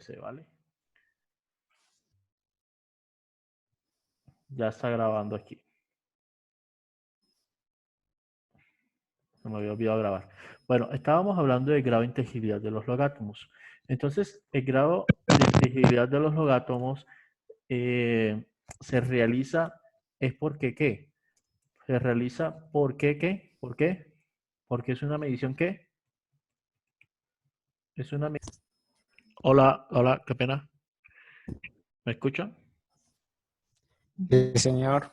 PC, ¿vale? Ya está grabando aquí. No me había olvidado grabar. Bueno, estábamos hablando del grado de inteligibilidad de los logátomos. Entonces, el grado de inteligibilidad de los logátomos se realiza, es porque ¿qué? Se realiza porque ¿qué? ¿Por qué? Porque es una medición ¿qué? Es una medición. Hola, hola, qué pena. ¿Me escuchan? Sí, señor.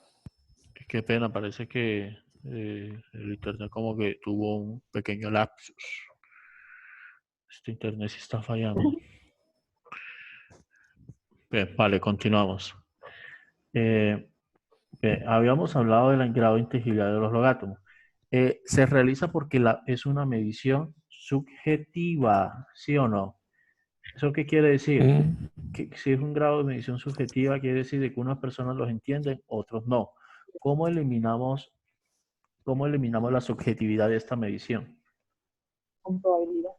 Qué pena, parece que el internet como que tuvo un pequeño lapsus. Este internet sí está fallando. Bien, vale, continuamos. Eh, habíamos hablado del grado de inteligibilidad de los logátomos. Se realiza porque es una medición subjetiva, ¿sí o no? ¿Eso qué quiere decir? Mm, Que si es un grado de medición subjetiva, quiere decir de que unas personas los entienden, otros no. ¿Cómo eliminamos, cómo eliminamos la subjetividad de esta medición? Con probabilidad.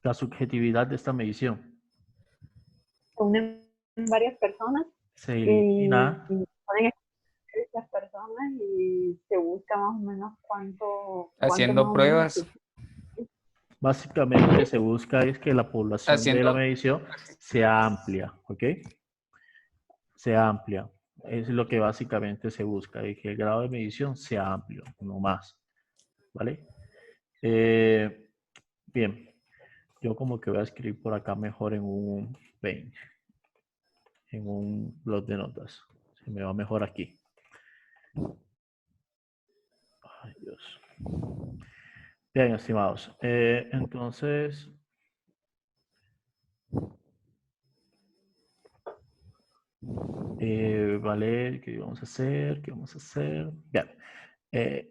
La subjetividad de esta medición Se unen varias personas se y elimina ponen estas personas y se busca más o menos cuánto más haciendo o menos pruebas, básicamente se busca es que la población de la haciendo, medición sea amplia, ¿ok? Sea amplia. Es lo que básicamente se busca, y que el grado de medición sea amplio, no más, ¿vale? Bien, yo como que voy a escribir por acá mejor en un 20, en un blog de notas. Se me va mejor aquí. Ay, Dios. Bien, estimados. Entonces, vale, ¿qué vamos a hacer? ¿Qué vamos a hacer? Bien.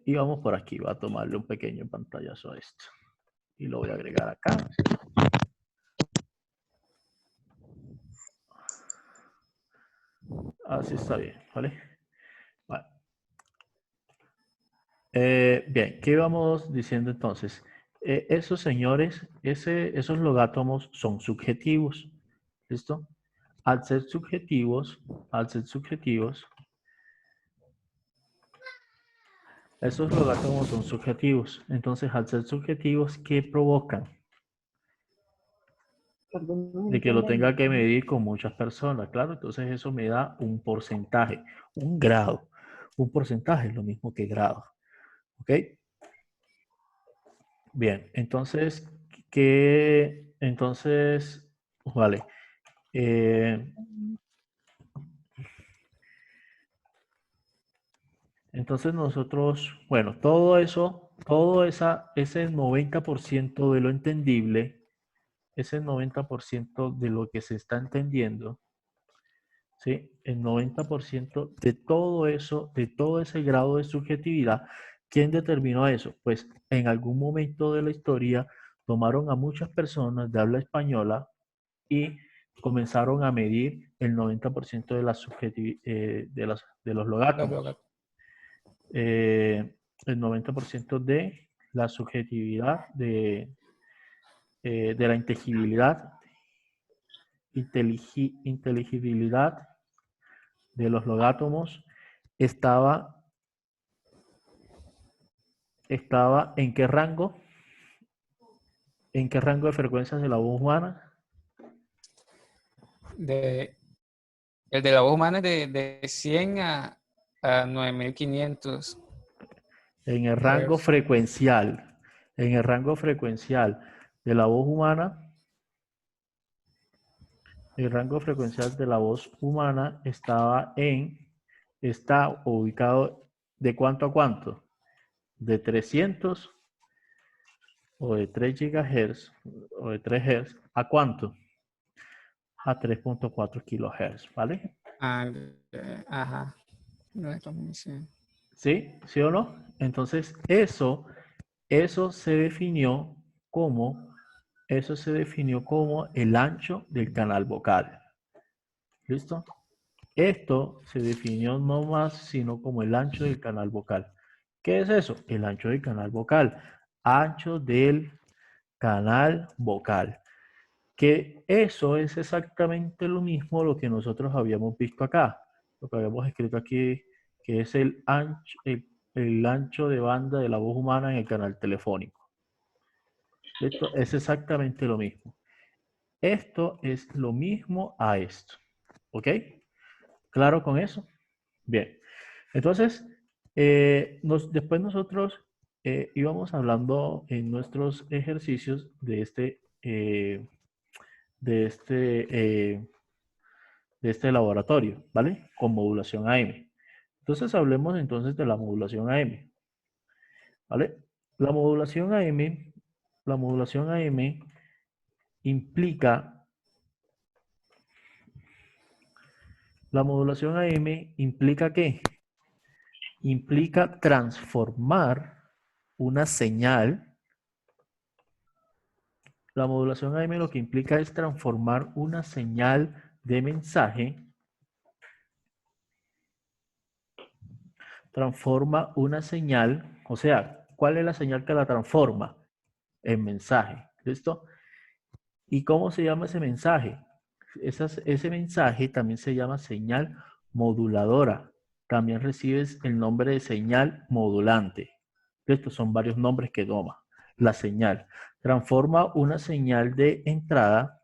Y vamos por aquí. Voy a tomarle un pequeño pantallazo a esto. Y lo voy a agregar acá. Así está bien, ¿vale? Vale. Bien, ¿qué vamos diciendo entonces? Esos señores, esos logátomos son subjetivos. ¿Listo? Al ser subjetivos, esos logátomos son subjetivos. Entonces, al ser subjetivos, ¿qué provocan? algunos De que lo entienden. tenga que medir con muchas personas, claro. Entonces, eso me da un porcentaje, un grado. Un porcentaje es lo mismo que grado. ¿Ok? Bien, entonces, vale. Eh, entonces nosotros, bueno, ese 90% de lo entendible, ese 90% de lo que se está entendiendo, ¿sí? El 90% de todo eso, de todo ese grado de subjetividad, ¿quién determinó eso? Pues en algún momento de la historia tomaron a muchas personas de habla española y comenzaron a medir el 90% de, de los logátomos. El 90% de la subjetividad, de la inteligibilidad de los logátomos estaba, estaba ¿en qué rango? ¿En qué rango de frecuencias de la voz humana? de, el de la voz humana es de 100 a 9500 En el rango Hz. frecuencial. En el rango frecuencial de la voz humana, el rango frecuencial de la voz humana está ubicado ¿de cuánto a cuánto? De 300 o de 3 GHz o de 3 Hz, ¿a cuánto? A 3.4 kHz, ¿vale? Ah, ajá. No es como dice. ¿Sí? ¿Sí o no? Entonces, eso se definió como, eso se definió como el ancho del canal vocal. ¿Listo? Esto se definió no más sino como el ancho del canal vocal. ¿Qué es eso? El ancho del canal vocal. Ancho del canal vocal. Que eso es exactamente lo mismo lo que nosotros habíamos visto acá, lo que habíamos escrito aquí, que es el ancho de banda de la voz humana en el canal telefónico. Esto es exactamente lo mismo. Esto es lo mismo a esto. ¿Ok? ¿Claro con eso? Bien. Entonces, después nosotros íbamos hablando en nuestros ejercicios de este laboratorio, ¿vale? Con modulación AM. Entonces, hablemos entonces de la modulación AM, ¿vale? La modulación AM implica, la modulación AM implica ¿qué? Implica transformar una señal. La modulación AM lo que implica es transformar una señal de mensaje, transforma una señal, o sea, ¿cuál es la señal que la transforma? En mensaje, ¿listo? ¿Y cómo se llama ese mensaje? Ese mensaje también se llama señal moduladora. También recibes el nombre de señal modulante. Estos son varios nombres que toma la señal. Transforma una señal de entrada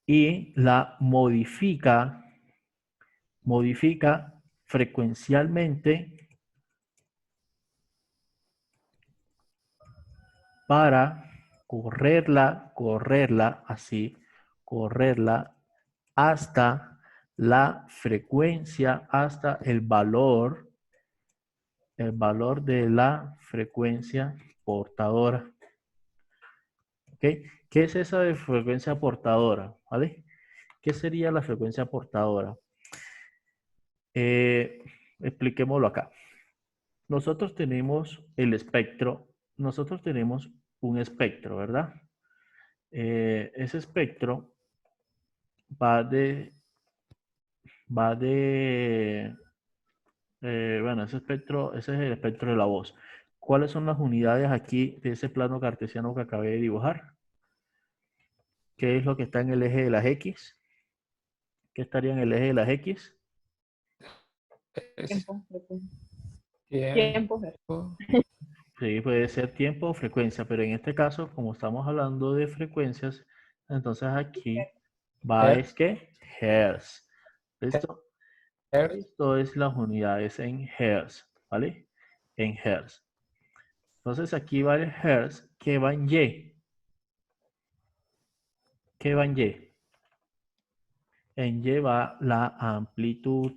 y la modifica frecuencialmente para correrla hasta la frecuencia, hasta el valor de la frecuencia portadora. ¿Ok? ¿Qué es esa de frecuencia portadora? ¿Vale? ¿Qué sería la frecuencia portadora? Expliquémoslo acá. Nosotros tenemos el espectro, nosotros tenemos un espectro, ¿verdad? Ese espectro va de, bueno, ese es el espectro de la voz. ¿Cuáles son las unidades aquí de ese plano cartesiano que acabé de dibujar? ¿Qué es lo que está en el eje de las X? ¿Qué estaría en el eje de las X? Es Tiempo, frecuencia. tiempo. Tiempo. Sí, puede ser tiempo o frecuencia, pero en este caso, como estamos hablando de frecuencias, entonces aquí va es que Hertz. ¿Listo? Esto es las unidades en Hertz, ¿vale? En Hertz. Entonces aquí va el Hertz, que va en Y. ¿Qué va en Y? En Y va la amplitud,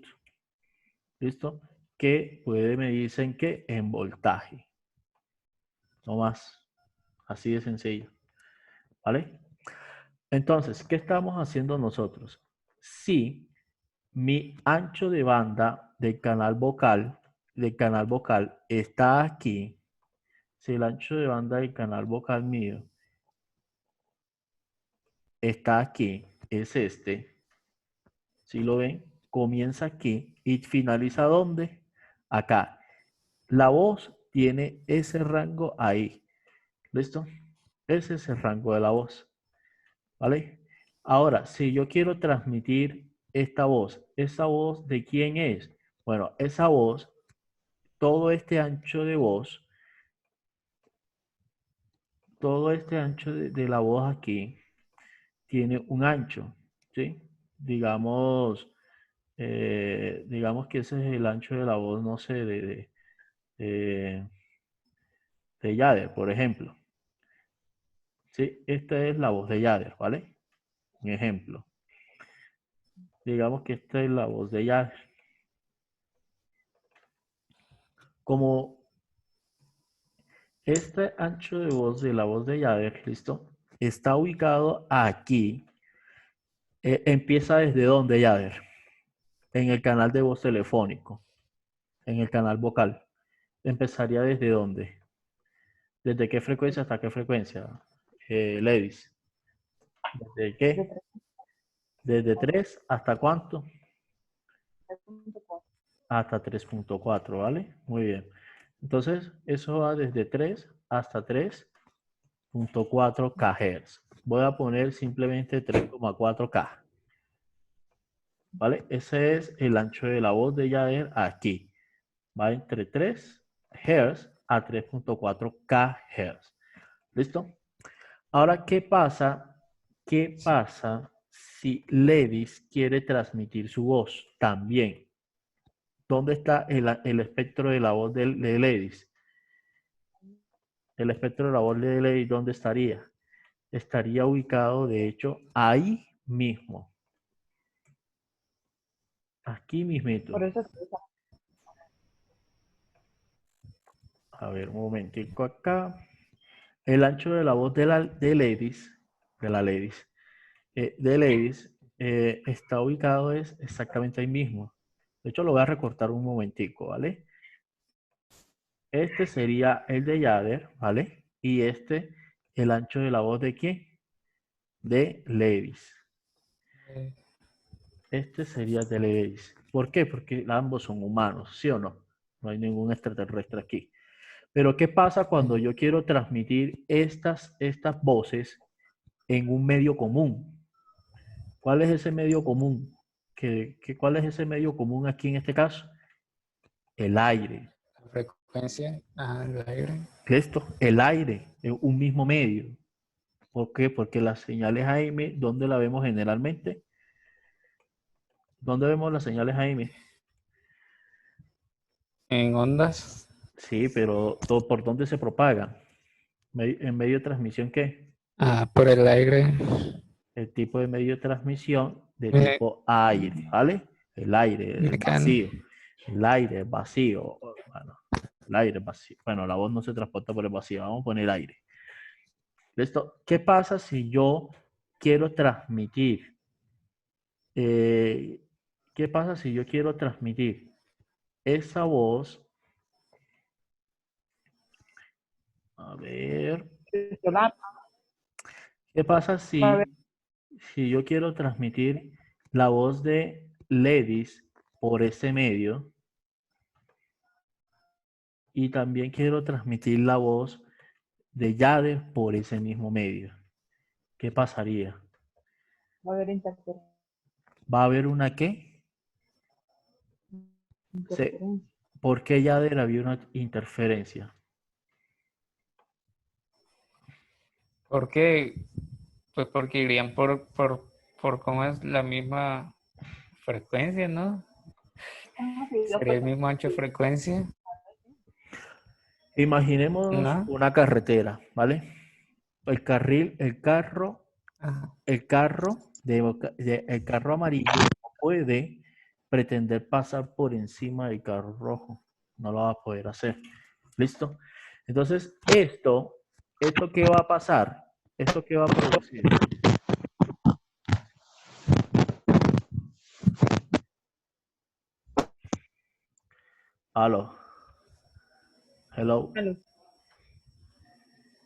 ¿listo? Que puede medirse en qué? En voltaje. No más. Así de sencillo. ¿Vale? Entonces, ¿qué estamos haciendo nosotros? Si mi ancho de banda del canal vocal está aquí, si el ancho de banda del canal vocal mío está aquí, es este, si lo ven, comienza aquí y finaliza ¿dónde? Acá. La voz tiene ese rango ahí. ¿Listo? Ese es el rango de la voz. ¿Vale? Ahora, si yo quiero transmitir esta voz ¿de quién es? Bueno, esa voz, todo este ancho de voz, todo este ancho de la voz aquí, tiene un ancho, ¿sí? Digamos que ese es el ancho de la voz, no sé, de, de Yader, por ejemplo. ¿Sí? Esta es la voz de Yader, ¿vale? Un ejemplo. Digamos que esta es la voz de Yader. Como este ancho de voz de la voz de Yader, ¿listo? Está ubicado aquí. Empieza desde dónde, Yader? En el canal de voz telefónico, en el canal vocal. ¿Empezaría desde dónde? ¿Desde qué frecuencia hasta qué frecuencia? Ladies. ¿Desde qué? ¿Desde 3 hasta cuánto? 3.4. Hasta 3.4, ¿vale? Muy bien. Entonces, eso va desde 3 hasta 3. 3.4 kHz. Voy a poner simplemente 3,4 K. ¿Vale? Ese es el ancho de la voz de Yader aquí. Va entre 3 Hz a 3.4 kHz. ¿Listo? Ahora, ¿qué pasa? ¿Qué pasa si Ledis quiere transmitir su voz también? ¿Dónde está el espectro de la voz de Ledis? El espectro de la voz de Ledis, ¿dónde estaría? Estaría ubicado, de hecho, ahí mismo. Aquí mismito. Por eso A ver, un momentico acá. El ancho de la voz de la Ledis, está ubicado es exactamente ahí mismo. De hecho, lo voy a recortar un momentico, ¿vale? Este sería el de Yader, ¿vale? Y este, el ancho de la voz de ¿quién? De Ledis. Este sería de Ledis. ¿Por qué? Porque ambos son humanos, ¿sí o no? No hay ningún extraterrestre aquí. Pero ¿qué pasa cuando yo quiero transmitir estas voces en un medio común? ¿Cuál es ese medio común? ¿Cuál es ese medio común aquí en este caso? El aire. La frecuencia del aire. Esto, el aire, es un mismo medio. ¿Por qué? Porque las señales AM, ¿dónde la vemos generalmente? ¿Dónde vemos las señales AM? En ondas. Sí, pero ¿por dónde se propagan? ¿En medio de transmisión qué? Por el aire. El tipo de medio de transmisión de tipo aire, ¿vale? El aire, el vacío. El aire, el vacío. Bueno, el aire, vacío. Bueno, la voz no se transporta por el vacío. Vamos a poner aire. ¿Listo? ¿Qué pasa si yo quiero transmitir? ¿Qué pasa si yo quiero transmitir esa voz? A ver. ¿Qué pasa si yo quiero transmitir la voz de Ledis por ese medio? Y también quiero transmitir la voz de Yader por ese mismo medio. ¿Qué pasaría? va a haber interferencia. ¿Va a haber una qué? ¿Por qué Yader había una interferencia? ¿Por qué? Pues porque irían por cómo es la misma frecuencia, ¿no? Sería el mismo ancho de frecuencia. Imaginémonos ¿No? una carretera, ¿vale? El carro amarillo puede pretender pasar por encima del carro rojo. No lo va a poder hacer. ¿Listo? Entonces, ¿esto qué va a pasar? ¿Esto qué va a producir? Aló. Hello.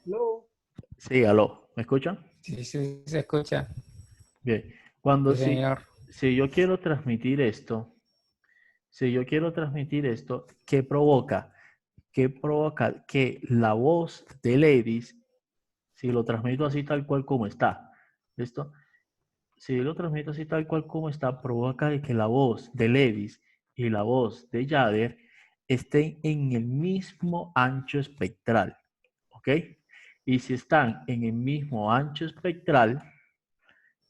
Hello. Sí, aló. ¿Me escuchan? Sí, se escucha. Bien. Sí, señor. Si yo quiero transmitir esto, ¿qué provoca? ¿Qué provoca? Que la voz de Ledis, si lo transmito así tal cual como está, ¿listo? Si lo transmito así tal cual como está, provoca que la voz de Ledis y la voz de Yader estén en el mismo ancho espectral, ¿ok? Y si están en el mismo ancho espectral,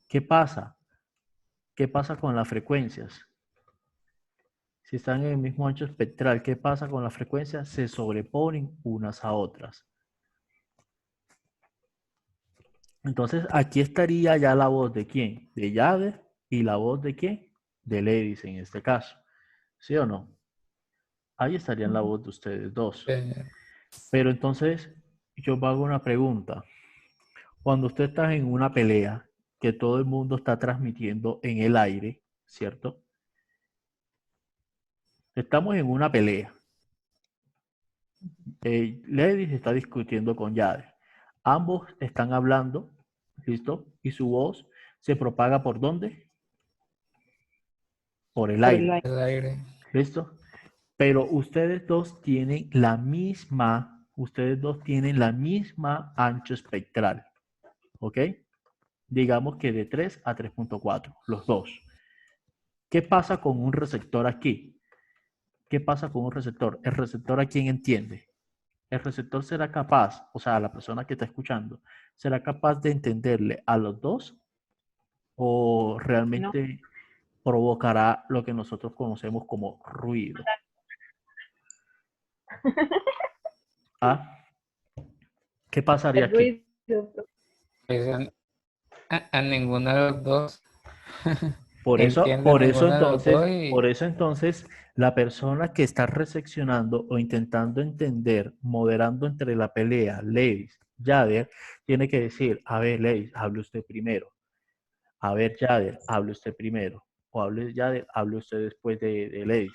¿qué pasa? ¿Qué pasa con las frecuencias? Si están en el mismo ancho espectral, ¿qué pasa con las frecuencias? Se sobreponen unas a otras. Entonces, aquí estaría ya la voz de quién? De Yader y la voz de quién? De Ledis en este caso. ¿Sí o no? Ahí estarían la voz de ustedes dos. Pero entonces, yo hago una pregunta. Cuando usted está en una pelea, que todo el mundo está transmitiendo en el aire, ¿cierto? Estamos en una pelea. Ledis está discutiendo con Yader. Ambos están hablando, ¿listo? Y su voz se propaga ¿por dónde? Por el aire. El aire. ¿Listo? Pero ustedes dos tienen la misma ustedes dos tienen la misma ancho espectral, ¿ok? Digamos que de 3 a 3.4, los dos. ¿Qué pasa con un receptor aquí? ¿Qué pasa con un receptor? El receptor, ¿a quién entiende? El receptor será capaz, o sea, la persona que está escuchando, ¿será capaz de entenderle a los dos o realmente provocará lo que nosotros conocemos como ruido? ¿Ah? ¿Qué pasaría El aquí? ruido. Pues a ninguno de los dos Por eso, entiende ninguno de los dos por y eso entonces, la persona que está recepcionando o intentando entender, moderando entre la pelea, Levis, Jader, tiene que decir, a ver, Levis, hable usted primero. A ver, Jader, hable usted primero. O hable Jader, hable usted después de Levis.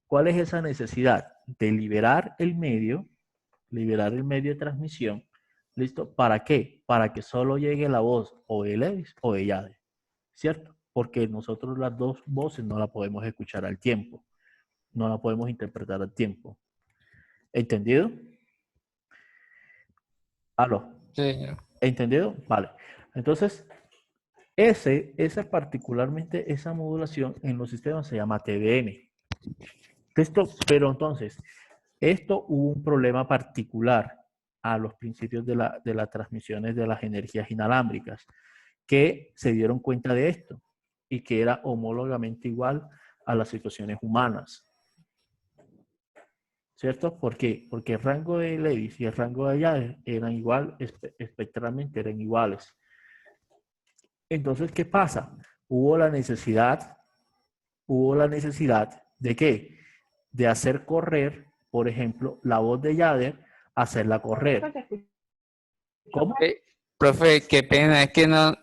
¿Cuál es esa necesidad? De liberar el medio de transmisión. ¿Listo? ¿Para qué? Para que solo llegue la voz o de Levis o de Jader. ¿Cierto? Porque nosotros las dos voces no la podemos escuchar al tiempo. No la podemos interpretar al tiempo. ¿Entendido? ¿Aló? sí, ¿Entendido? Vale. Entonces, esa particularmente, esa modulación en los sistemas se llama TDM. Pero entonces, esto hubo un problema particular a los principios de las transmisiones de las energías inalámbricas, que se dieron cuenta de esto y que era homólogamente igual a las situaciones humanas. ¿Cierto? ¿Por qué? Porque el rango de Levis y el rango de Jader eran igual, espectralmente eran iguales. Entonces, ¿qué pasa? Hubo la necesidad de ¿qué? De hacer correr, por ejemplo, la voz de Jader, hacerla correr. ¿Cómo? profe, qué pena, es que no,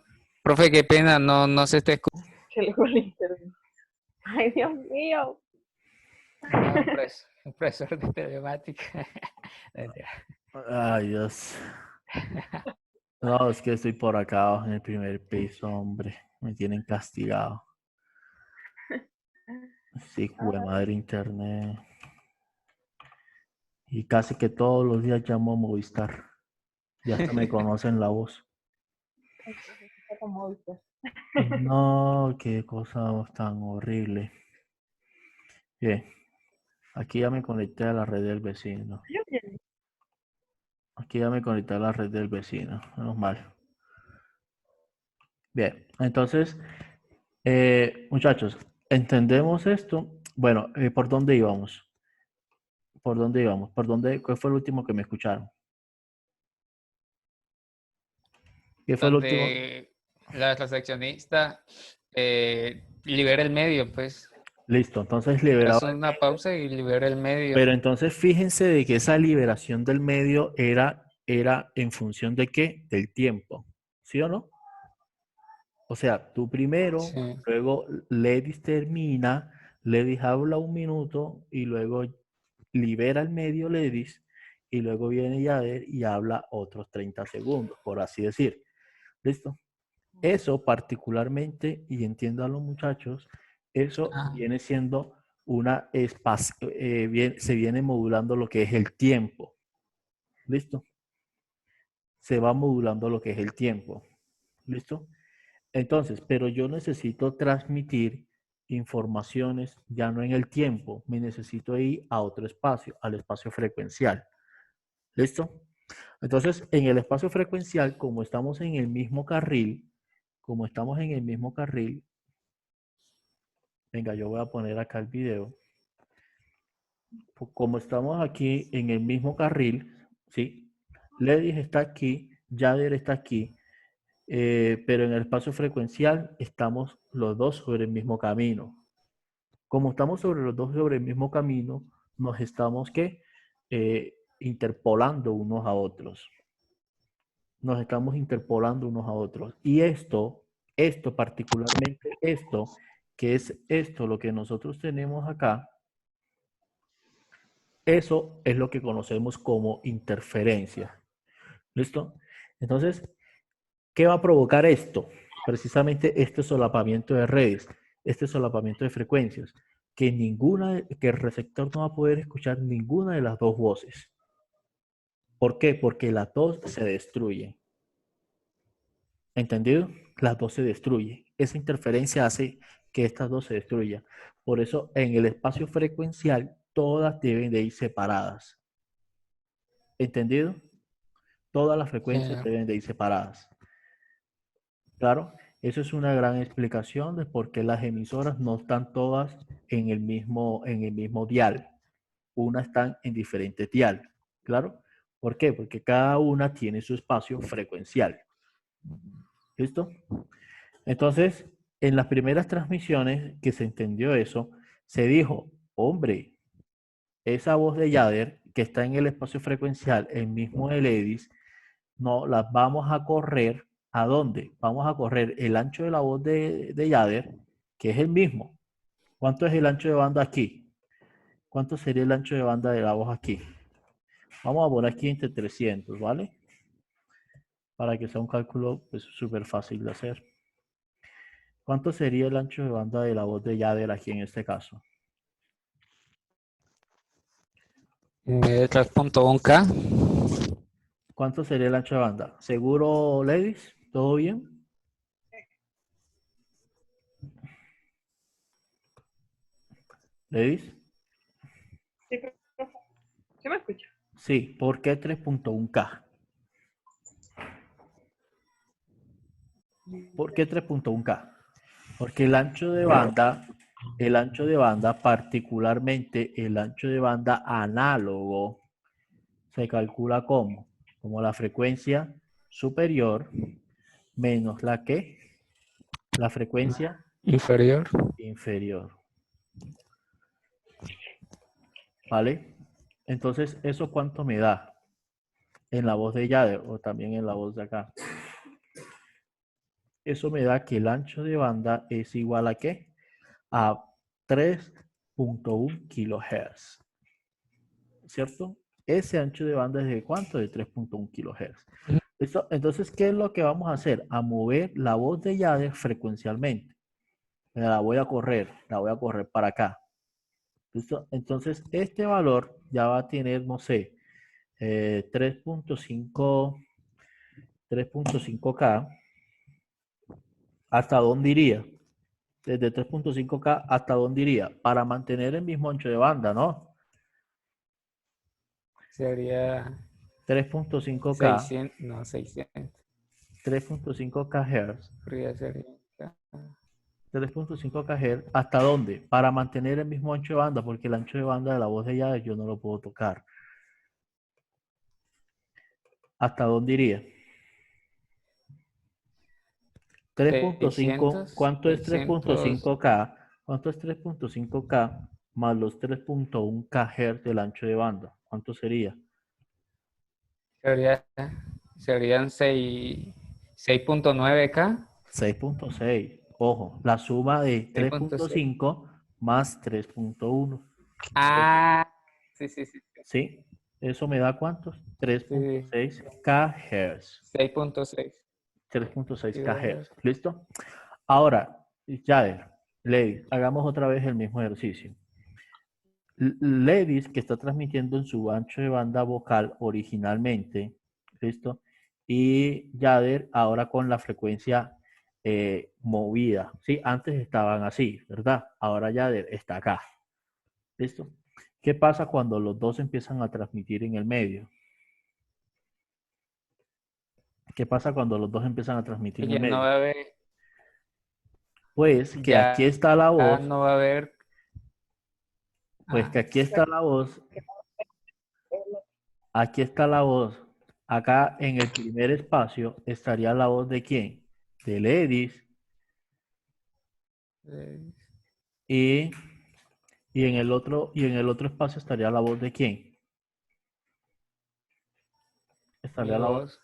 profe, qué pena, no se está escuchando. Que le fue el internet. Ay, Dios mío. Un profesor de telemática. Ay, Dios. No, es que estoy por acá en el primer piso, hombre. Me tienen castigado. Sí, jue madre internet. Y casi que todos los días llamo a Movistar. Ya hasta me conocen la voz. Como dice. No, qué cosa tan horrible. Bien, aquí ya me conecté a la red del vecino. Aquí ya me conecté a la red del vecino. Menos mal. Bien, entonces, muchachos, ¿entendemos esto? Bueno, ¿por dónde íbamos? ¿Por dónde íbamos? ¿Cuál fue el último que me escucharon? ¿Qué fue el último? Donde la transaccionista libera el medio, pues. Listo, entonces Hace liberaba. una pausa y libera el medio. Pero entonces fíjense de que esa liberación del medio era en función de qué? Del tiempo. ¿Sí o no? O sea, tú primero, Sí. luego Ledis termina, Ledis habla un minuto y luego libera el medio Ledis y luego viene Yader y habla otros 30 segundos, por así decir. ¿Listo? Eso particularmente, y entiendo a los muchachos, eso viene siendo se viene modulando lo que es el tiempo. ¿Listo? Se va modulando lo que es el tiempo. ¿Listo? Entonces, pero yo necesito transmitir informaciones ya no en el tiempo, me necesito ir a otro espacio, al espacio frecuencial. ¿Listo? Entonces, en el espacio frecuencial, como estamos en el mismo carril, venga, yo voy a poner acá el video. Como estamos aquí en el mismo carril, ¿sí? Ledis está aquí, Jader está aquí, pero en el espacio frecuencial estamos los dos sobre el mismo camino. Como estamos sobre los dos sobre el mismo camino, nos estamos interpolando unos a otros. Nos estamos interpolando unos a otros. Y particularmente que es esto, lo que nosotros tenemos acá, eso es lo que conocemos como interferencia. ¿Listo? Entonces, ¿qué va a provocar esto? Precisamente este solapamiento de redes, este solapamiento de frecuencias, que el receptor no va a poder escuchar ninguna de las dos voces. ¿Por qué? Porque las dos se destruyen. ¿Entendido? Las dos se destruyen. Esa interferencia hace que estas dos se destruyan. Por eso, en el espacio frecuencial, todas deben de ir separadas. ¿Entendido? Todas las frecuencias Ya. deben de ir separadas. Claro, eso es una gran explicación de por qué las emisoras no están todas en el mismo dial. Unas están en diferentes dial. ¿Claro? ¿Por qué? Porque cada una tiene su espacio frecuencial. ¿Listo? Entonces, en las primeras transmisiones que se entendió eso, se dijo, hombre, esa voz de Yader que está en el espacio frecuencial, el mismo de Ledis, no las vamos a correr. ¿A dónde? Vamos a correr el ancho de la voz de Yader, que es el mismo. ¿Cuánto es el ancho de banda aquí? ¿Cuánto sería el ancho de banda de la voz aquí? Vamos a poner aquí entre 300, ¿vale? Para que sea un cálculo pues, súper fácil de hacer. ¿Cuánto sería el ancho de banda de la voz de Yader aquí en este caso? 3.1K. ¿Cuánto sería el ancho de banda? ¿Seguro, ladies? ¿Todo bien? ¿Ladies? Sí, profe. ¿Sí me escucha? Sí, ¿por qué 3.1K? ¿Por qué 3.1K? Porque el ancho de banda, particularmente el ancho de banda análogo, se calcula como la frecuencia superior menos la frecuencia Inferior. inferior. ¿Vale? Entonces, ¿eso cuánto me da? En la voz de Yader o también en la voz de acá. Eso me da que el ancho de banda es igual a ¿qué? A 3.1 kilohertz. ¿Cierto? Ese ancho de banda es de ¿cuánto? De 3.1 kilohertz. Entonces, ¿qué es lo que vamos a hacer? A mover la voz de Yader frecuencialmente. La voy a correr para acá. ¿Listo? Entonces, este valor ya va a tener, no sé, 3.5K. ¿Hasta dónde iría? Desde 3.5K, ¿hasta dónde iría? Para mantener el mismo ancho de banda, ¿no? Sería 3.5K, 600, no, 600. 3.5 kHz, Podría ser 3.5 kHz, ¿hasta dónde? Para mantener el mismo ancho de banda, porque el ancho de banda de la voz de ella yo no lo puedo tocar. ¿Hasta dónde iría? 3.5, 600, ¿cuánto es 600, 3.5K? ¿Cuánto es 3.5K más los 3.1 kHz del ancho de banda? ¿Cuánto sería? sería, serían 6.9K. 6.6. Ojo, la suma de 6.6. 3.5 más 3.1. Ah, sí, sí, sí, sí, ¿Sí? ¿Eso me da cuántos? sí, 3.6 kHz. 6.6 3.6 kHz. kilohertz. ¿Listo? Ahora, Yader, Levis, hagamos otra vez el mismo ejercicio. Levis, que está transmitiendo en su ancho de banda vocal originalmente, ¿listo? Y Yader ahora con la frecuencia movida, ¿sí? Antes estaban así, ¿verdad? Ahora Yader está acá, ¿listo? ¿Qué pasa cuando los dos empiezan a transmitir en el medio? ¿Qué pasa cuando los dos empiezan a transmitir en el Ya no medio? va a haber, Pues que aquí ya está la voz, no va a haber, pues que ah, aquí está la voz, aquí está la voz. Acá en el primer espacio estaría la voz de quién? De Ledis. eh, Y, y en el otro espacio estaría la voz de quién? mi Estaría la voz, voz,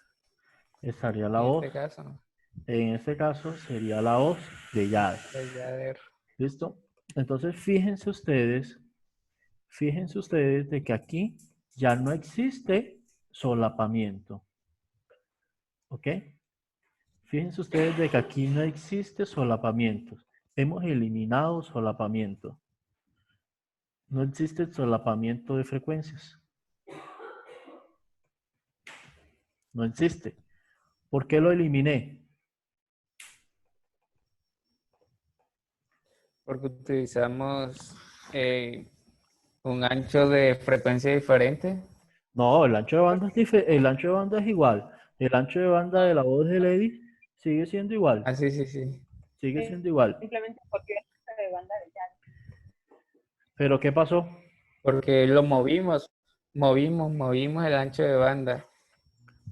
estaría la en voz. este caso, En este caso sería la voz de Yade. de Yader. ¿Listo? Entonces fíjense ustedes de que aquí ya no existe solapamiento. ¿Ok? Fíjense ustedes de que aquí no existe solapamiento. Hemos eliminado solapamiento. No existe solapamiento de frecuencias. No existe. ¿Por qué lo eliminé? Porque utilizamos un ancho de frecuencia diferente. No, el ancho de banda el ancho de banda es igual. El ancho de banda de la voz de Lady sigue siendo igual. Ah, sí, sí, sí. Sigue siendo igual. Simplemente porque es de banda de jazz. ¿Pero qué pasó? Porque lo movimos el ancho de banda.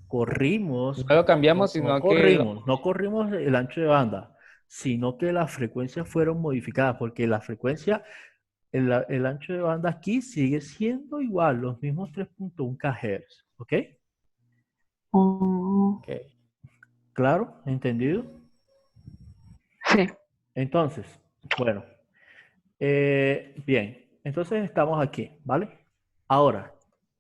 Corrimos, No lo cambiamos, no sino que corrimos, no corrimos el ancho de banda, sino que las frecuencias fueron modificadas, porque la frecuencia, el ancho de banda aquí sigue siendo igual, los mismos 3.1 kHz, ¿ok? Ok. ¿Claro? ¿Entendido? Sí. Entonces, bueno, bien, entonces estamos aquí, ¿vale? Ahora,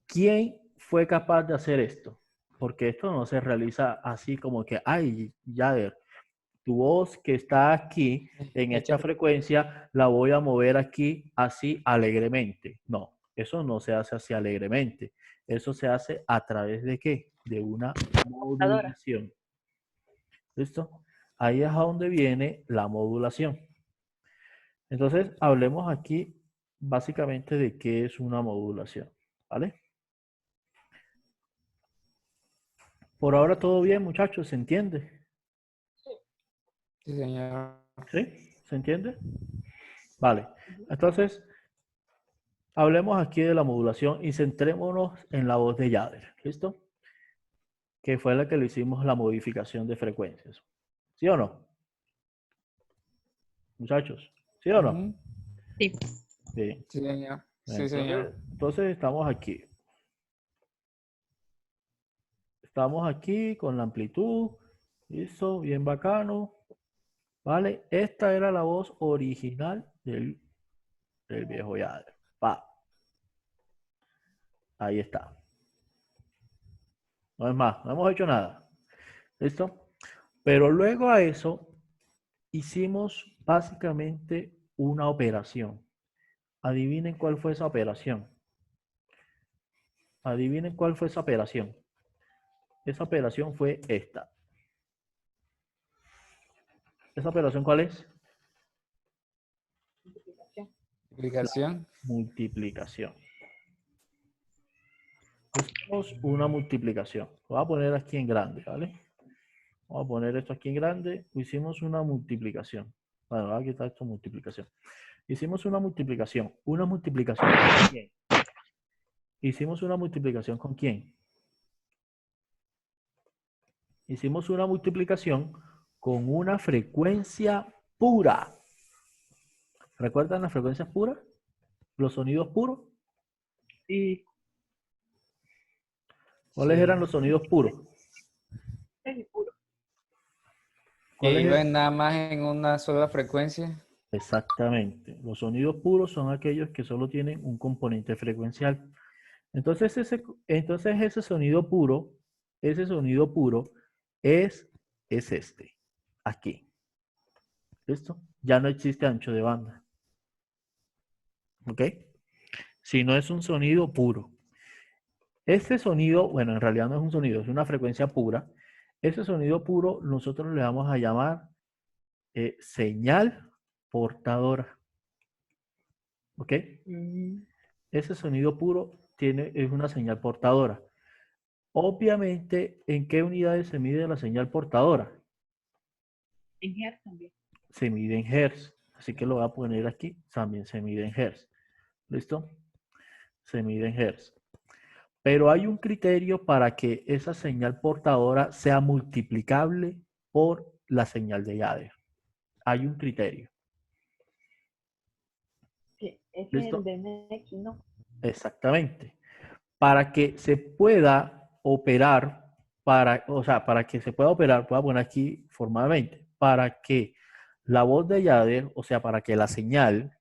¿quién fue capaz de hacer esto? Porque esto no se realiza así como que, ay, Yader, tu voz que está aquí en esta Échate. frecuencia la voy a mover aquí así alegremente. No, eso no se hace así alegremente. Eso se hace a través de ¿qué? De una modulación. ¿Listo? Ahí es a donde viene la modulación. Entonces, hablemos aquí básicamente de qué es una modulación. ¿Vale? Por ahora todo bien, muchachos, ¿se entiende? Sí, señor. ¿Sí? ¿Se entiende? Vale. Entonces, hablemos aquí de la modulación y centrémonos en la voz de Yader. ¿Listo? Que fue la que le hicimos la modificación de frecuencias. ¿Sí o no? Muchachos, ¿sí o no? Ujú. Sí. Bien. Sí, señor. Sí, Entonces, señor. entonces estamos aquí. Estamos aquí con la amplitud. Listo, bien bacano. ¿Vale? Esta era la voz original del viejo Yader. Pa. Ahí está. No es más, no hemos hecho nada. ¿Listo? Pero luego a eso hicimos básicamente una operación. Adivinen cuál fue esa operación. Adivinen cuál fue esa operación. Esa operación fue esta. ¿Esa operación cuál es? La Explicación. multiplicación. Hicimos una multiplicación. Lo voy a poner aquí en grande, ¿vale? Vamos a poner esto aquí en grande. Hicimos una multiplicación. Bueno, voy a quitar esto multiplicación. Hicimos una multiplicación. ¿Una multiplicación con quién? Hicimos una multiplicación con quién? Hicimos una multiplicación con una frecuencia pura. ¿Recuerdan las frecuencias puras? ¿Los sonidos puros? Sí. ¿Cuáles Sí. eran los sonidos puros? Es puro. Que ¿Cuáles eran? iban nada más en una sola frecuencia. Exactamente. Los sonidos puros son aquellos que solo tienen un componente frecuencial. Entonces ese sonido puro es este, aquí. ¿Listo? Ya no existe ancho de banda. ¿Ok? Si no es un sonido puro. Este sonido, bueno, en realidad no es un sonido, es una frecuencia pura. Ese sonido puro nosotros le vamos a llamar señal portadora. ¿Ok? Ese sonido puro es una señal portadora. Obviamente, ¿en qué unidades se mide la señal portadora? En Hertz también. Se mide en Hertz. Así que lo voy a poner aquí. También se mide en Hertz. ¿Listo? Se mide en Hertz. Pero hay un criterio para que esa señal portadora sea multiplicable por la señal de Yader. Hay un criterio. Sí, ese es el ¿Listo? de NX, ¿no? Exactamente. Para que se pueda operar, para que se pueda operar, voy a poner aquí formalmente, para que la voz de Yader, o sea, para que la señal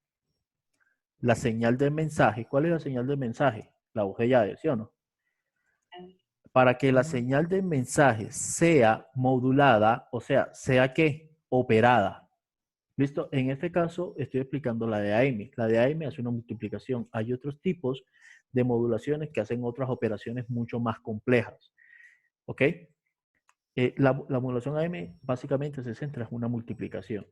del mensaje, ¿cuál es la señal del mensaje? La voz de Yader, ¿sí o no? Para que la señal del mensaje sea modulada, o sea que operada. ¿Listo? En este caso estoy explicando la de AIME. La de AIME hace una multiplicación. Hay otros tipos de modulaciones que hacen otras operaciones mucho más complejas. ¿Ok? La modulación AM básicamente se centra en una multiplicación.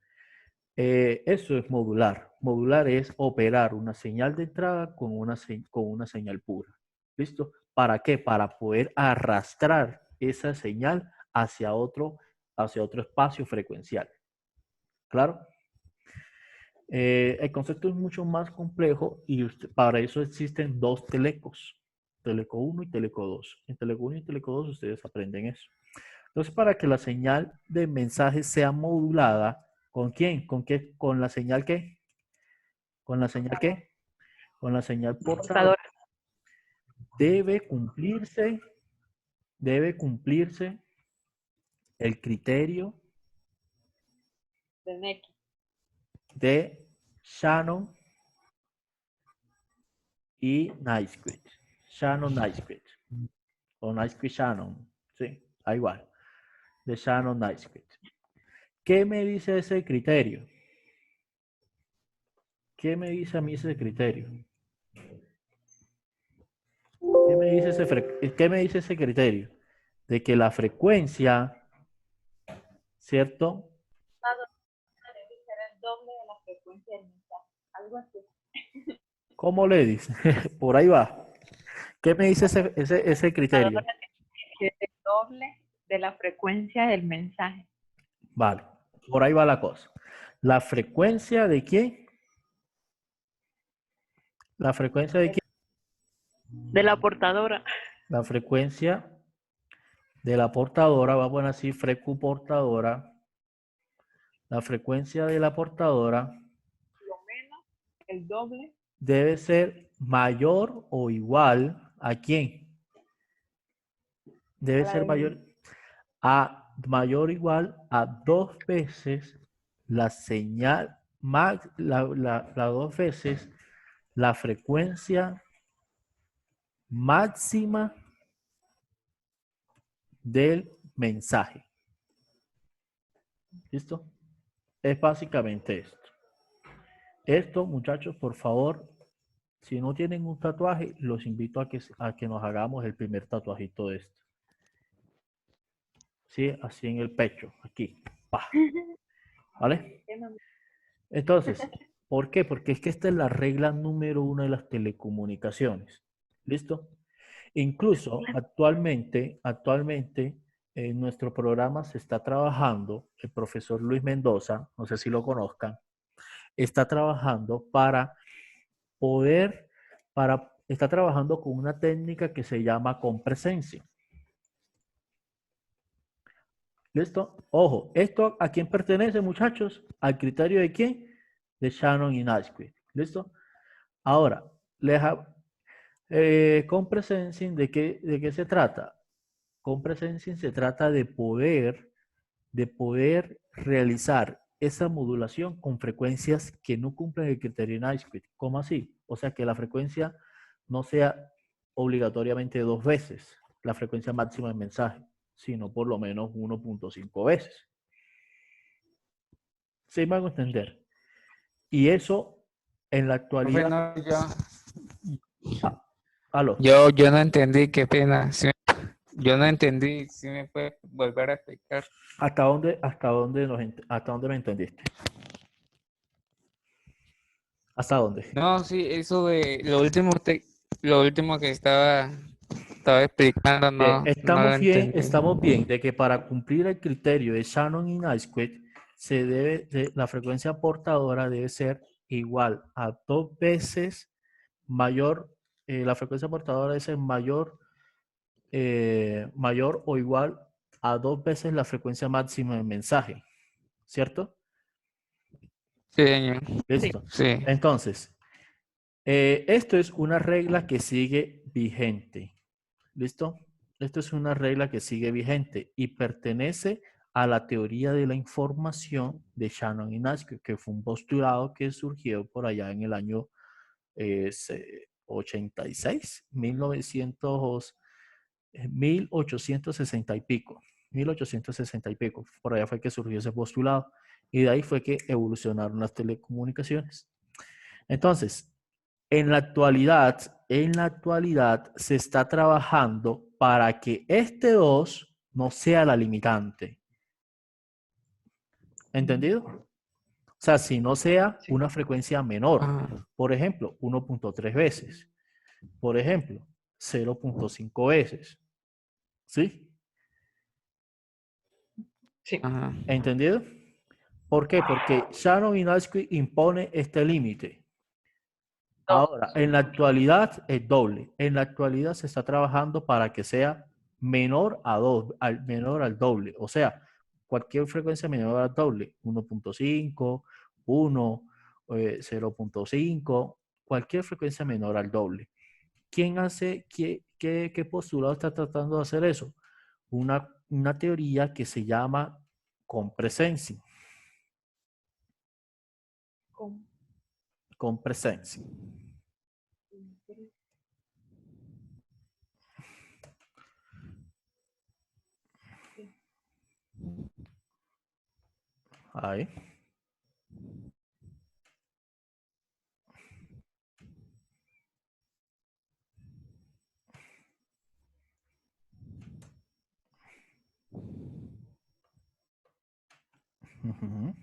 Eso es modular. Modular es operar una señal de entrada con una señal pura. ¿Listo? ¿Para qué? Para poder arrastrar esa señal hacia otro espacio frecuencial. ¿Claro? El concepto es mucho más complejo y para eso existen dos telecos. Teleco 1 y Teleco 2. En Teleco 1 y Teleco 2 ustedes aprenden eso. Entonces, para que la señal de mensaje sea modulada, ¿con quién? ¿Con qué? ¿Con la señal qué? ¿Con la señal qué? Con la señal portadora. Debe cumplirse el criterio De Neki. de Shannon y Naismith. Shannon Naismith. O Naismith Shannon. Sí, da igual. De Shannon Naismith. ¿Qué me dice ese criterio? ¿Qué me dice a mí ese criterio? ¿Qué me dice ese criterio? De que la frecuencia, ¿cierto? Debe ser el doble de la frecuencia del mensaje. Algo así. ¿Cómo le dice? Por ahí va. ¿Qué me dice ese criterio? Que es el doble de la frecuencia del mensaje. Vale, por ahí va la cosa. ¿La frecuencia de quién? ¿La frecuencia de quién? De la portadora. La frecuencia de la portadora, va a poner así, frecu portadora. La frecuencia de la portadora Lo menos el doble. debe ser mayor o igual ¿a quién? Debe ser mayor o igual a 2 veces la señal, dos veces la frecuencia máxima del mensaje. ¿Listo? Es básicamente esto. Esto, muchachos, por favor, si no tienen un tatuaje, los invito a que nos hagamos el primer tatuajito de esto. ¿Sí? Así en el pecho, aquí. ¡Pah! ¿Vale? Entonces, ¿por qué? Porque es que esta es la regla número 1 de las telecomunicaciones. ¿Listo? Incluso actualmente en nuestro programa se está trabajando, el profesor Luis Mendoza, no sé si lo conozcan, está trabajando está trabajando con una técnica que se llama compresencia. ¿Listo? Ojo, ¿esto a quién pertenece, muchachos? ¿Al criterio de quién? De Shannon y Naismith. ¿Listo? Ahora, compresencia, ¿de qué se trata? Compresencia se trata de poder realizar esa modulación con frecuencias que no cumplen el criterio de Naismith. ¿Cómo así? O sea, que la frecuencia no sea obligatoriamente 2 veces la frecuencia máxima del mensaje, sino por lo menos 1.5 veces. ¿Sí me hago entender? Y eso, en la actualidad... ¿Aló? Yo no entendí, qué pena. Yo no entendí, si me puedes volver a explicar. ¿Hasta dónde me entendiste? ¿Hasta dónde? No, sí, eso de lo último que estaba explicando, no lo entendí. Estamos bien de que para cumplir el criterio de Shannon y Naismith, la frecuencia portadora debe ser igual a 2 veces mayor, la frecuencia portadora debe ser mayor o igual a 2 veces la frecuencia máxima del mensaje, ¿cierto? Sí, señor. Listo. Sí. Entonces, esto es una regla que sigue vigente. ¿Listo? Esto es una regla que sigue vigente y pertenece a la teoría de la información de Shannon y Naismith, que fue un postulado que surgió por allá en el año 86, 1860 y pico. 1860 y pico. Por allá fue que surgió ese postulado y de ahí fue que evolucionaron las telecomunicaciones. Entonces, en la actualidad se está trabajando para que este 2 no sea la limitante. ¿Entendido? O sea, si no sea una frecuencia menor. Ajá. Por ejemplo, 1.3 veces. Por ejemplo, 0.5 veces. ¿Sí? Sí. Ajá. ¿Entendido? ¿Por qué? Porque Shannon y Naismith impone este límite. Ahora, en la actualidad es doble. En la actualidad se está trabajando para que sea menor a menor al doble. O sea, cualquier frecuencia menor al doble. 1.5, 1, 0.5, cualquier frecuencia menor al doble. ¿Quién hace, qué postulado está tratando de hacer eso? Una teoría que se llama compresensing. Con- Compresensing. Ahí. Ujú.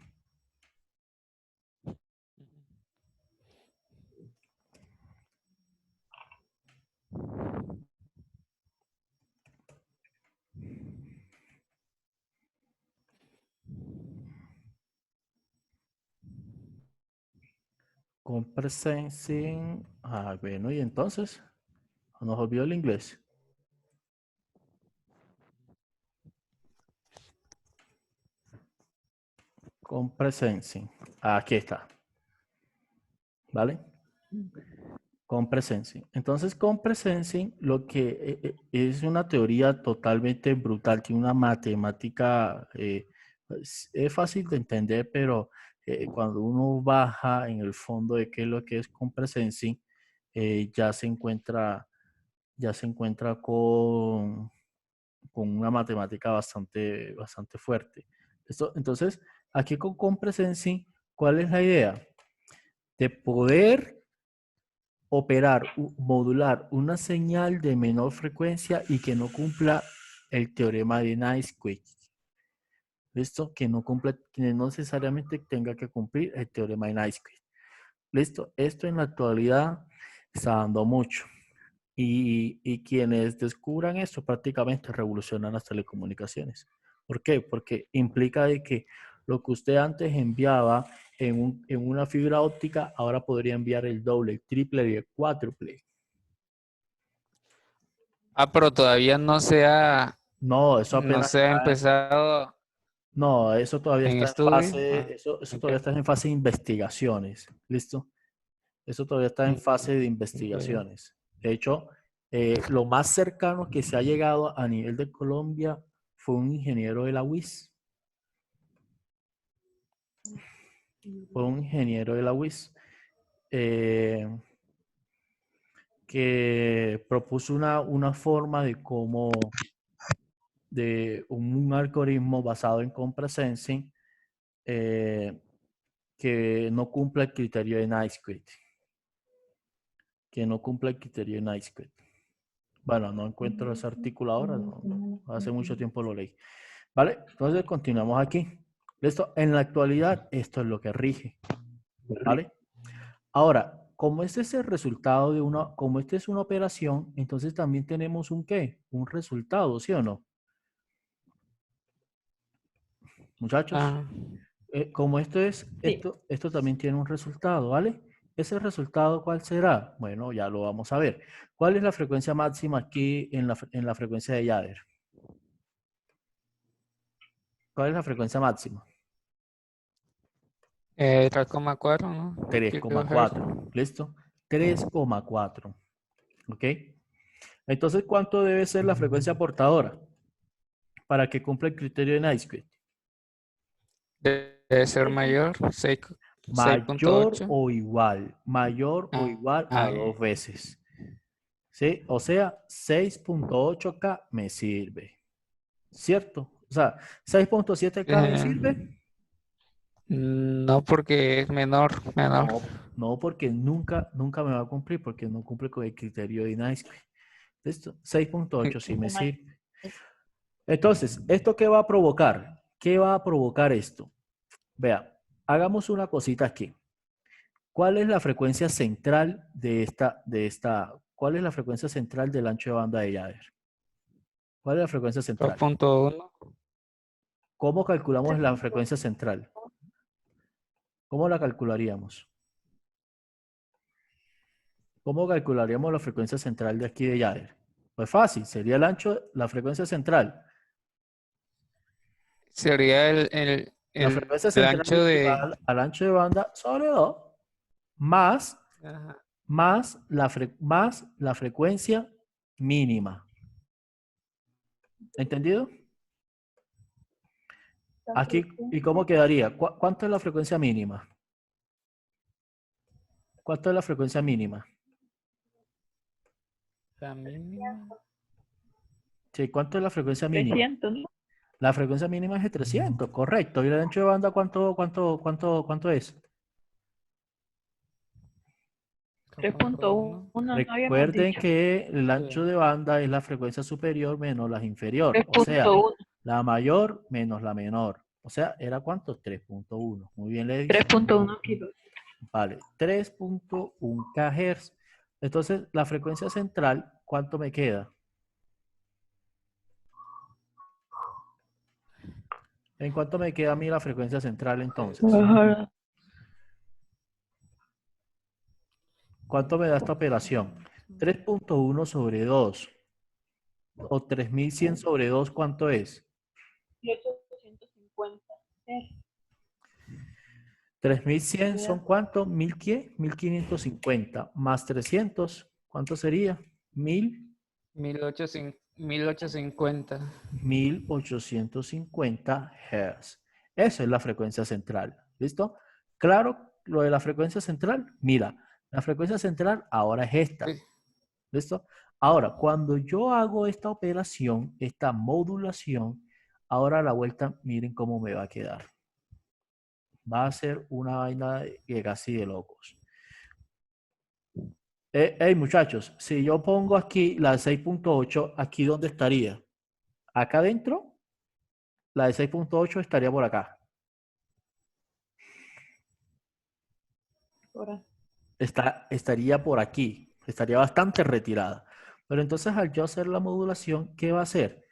Compresensing. Ah, bueno, y entonces nos olvidó el inglés. Compresensing. Aquí está. ¿Vale? Compresensing. Entonces, compresensing lo que es una teoría totalmente brutal, tiene una matemática, es fácil de entender, pero cuando uno baja en el fondo de qué es lo que es compresensing, ya se encuentra con una matemática bastante fuerte. Entonces, aquí con compresensing, ¿cuál es la idea? De poder operar, modular una señal de menor frecuencia y que no cumpla el teorema de Naismith. ¿Listo? Que no necesariamente tenga que cumplir el teorema de Naismith. ¿Listo? Esto en la actualidad está dando mucho. Y quienes descubran esto prácticamente revolucionan las telecomunicaciones. ¿Por qué? Porque implica de que lo que usted antes enviaba en una fibra óptica, ahora podría enviar el doble, el triple y el cuádruple. Ah, pero todavía No, eso no apenas se ha está. empezado No, eso todavía en está en estudio. fase, Ah, eso ok. todavía está en fase de investigaciones. ¿Listo? Eso todavía está en fase de Ok. investigaciones. De hecho, lo más cercano que se ha llegado a nivel de Colombia fue un ingeniero de la UIS. Fue un ingeniero de la UIS que propuso una forma de cómo, de un algoritmo basado en compresensing que no cumple el criterio de Naismith. Que no cumple el criterio de Naismith. Bueno, no encuentro ese artículo ahora, hace mucho tiempo lo leí. ¿Vale? Entonces continuamos aquí. ¿Listo? En la actualidad, esto es lo que rige. ¿Vale? Ahora, como este es el resultado de como esta es una operación, entonces también tenemos un ¿qué? Un resultado, ¿sí o no? Muchachos, Ah, como Sí. esto también tiene un resultado, ¿vale? ¿Ese resultado cuál será? Bueno, ya lo vamos a ver. ¿Cuál es la frecuencia máxima aquí en la frecuencia de Jader? ¿Cuál es la frecuencia máxima? 3,4, ¿no? Kilohertz. 3,4. ¿Listo? 3,4. ¿Ok? Entonces, ¿cuánto debe ser la frecuencia portadora para que cumpla el criterio de Naismith? Debe ser mayor, 6,8. Mayor o Ah, igual a ah, 2 veces. ¿Sí? O sea, 6.8K me sirve. ¿Cierto? O sea, 6.7K me eh, sirve. no porque es menor. No, porque nunca me va a cumplir, porque no cumple con el criterio de Naismith. ¿Listo? 6.8 sí me Como hay- sirve. Entonces, ¿esto qué va a provocar? ¿Qué va a provocar esto? Vea, hagamos una cosita aquí. ¿Cuál es la frecuencia central cuál es la frecuencia central del ancho de banda de Jaeger? ¿Cuál es la frecuencia central? 2.1. ¿Cómo calculamos la frecuencia central? ¿Cómo la calcularíamos? ¿Cómo calcularíamos la frecuencia central de aquí de Jaeger? Pues fácil, sería el ancho, la frecuencia central. Sería La frecuencia el central ancho es de... igual al ancho de banda sobre 2 más, Ajá. más la frecuencia mínima. ¿Entendido? Aquí, ¿y cómo quedaría? ¿Cuánto es la frecuencia mínima? ¿Cuánto es la frecuencia mínima? La mínima. Sí, ¿cuánto es la frecuencia mínima? 300, ¿no? La frecuencia mínima es de 300, correcto. ¿Y el ancho de banda cuánto es? 2.1. 3.1 no habíamos Recuerden dicho. que el ancho Sí. de banda es la frecuencia superior menos la inferior. O sea, 3.1. la mayor menos la menor. O sea, ¿era cuánto? 3.1. Muy bien, Levis. 3.1 kilos. Vale, 3.1 kHz. Entonces, la frecuencia central, ¿cuánto me queda? ¿En cuánto me queda a mí la frecuencia central entonces? Ajá. ¿Cuánto me da esta operación? 3.1 sobre 2 o 3100 sobre 2, ¿cuánto es? 1850. 3100 son ¿cuánto? ¿1000 qué? 1550 más 300, ¿cuánto sería? 1850. 1850 Hz. Eso es la frecuencia central. ¿Listo? Claro, lo de la frecuencia central. Mira, la frecuencia central ahora es esta. Sí. ¿Listo? Ahora, cuando yo hago esta operación, esta modulación, ahora a la vuelta, miren cómo me va a quedar. Va a ser una vaina que casi de locos. Hey, muchachos, si yo pongo aquí la de 6.8, ¿aquí dónde estaría? Acá adentro, la de 6.8 estaría por acá. Ahora. Estaría por aquí. Estaría bastante retirada. Pero entonces al yo hacer la modulación, ¿qué va a hacer?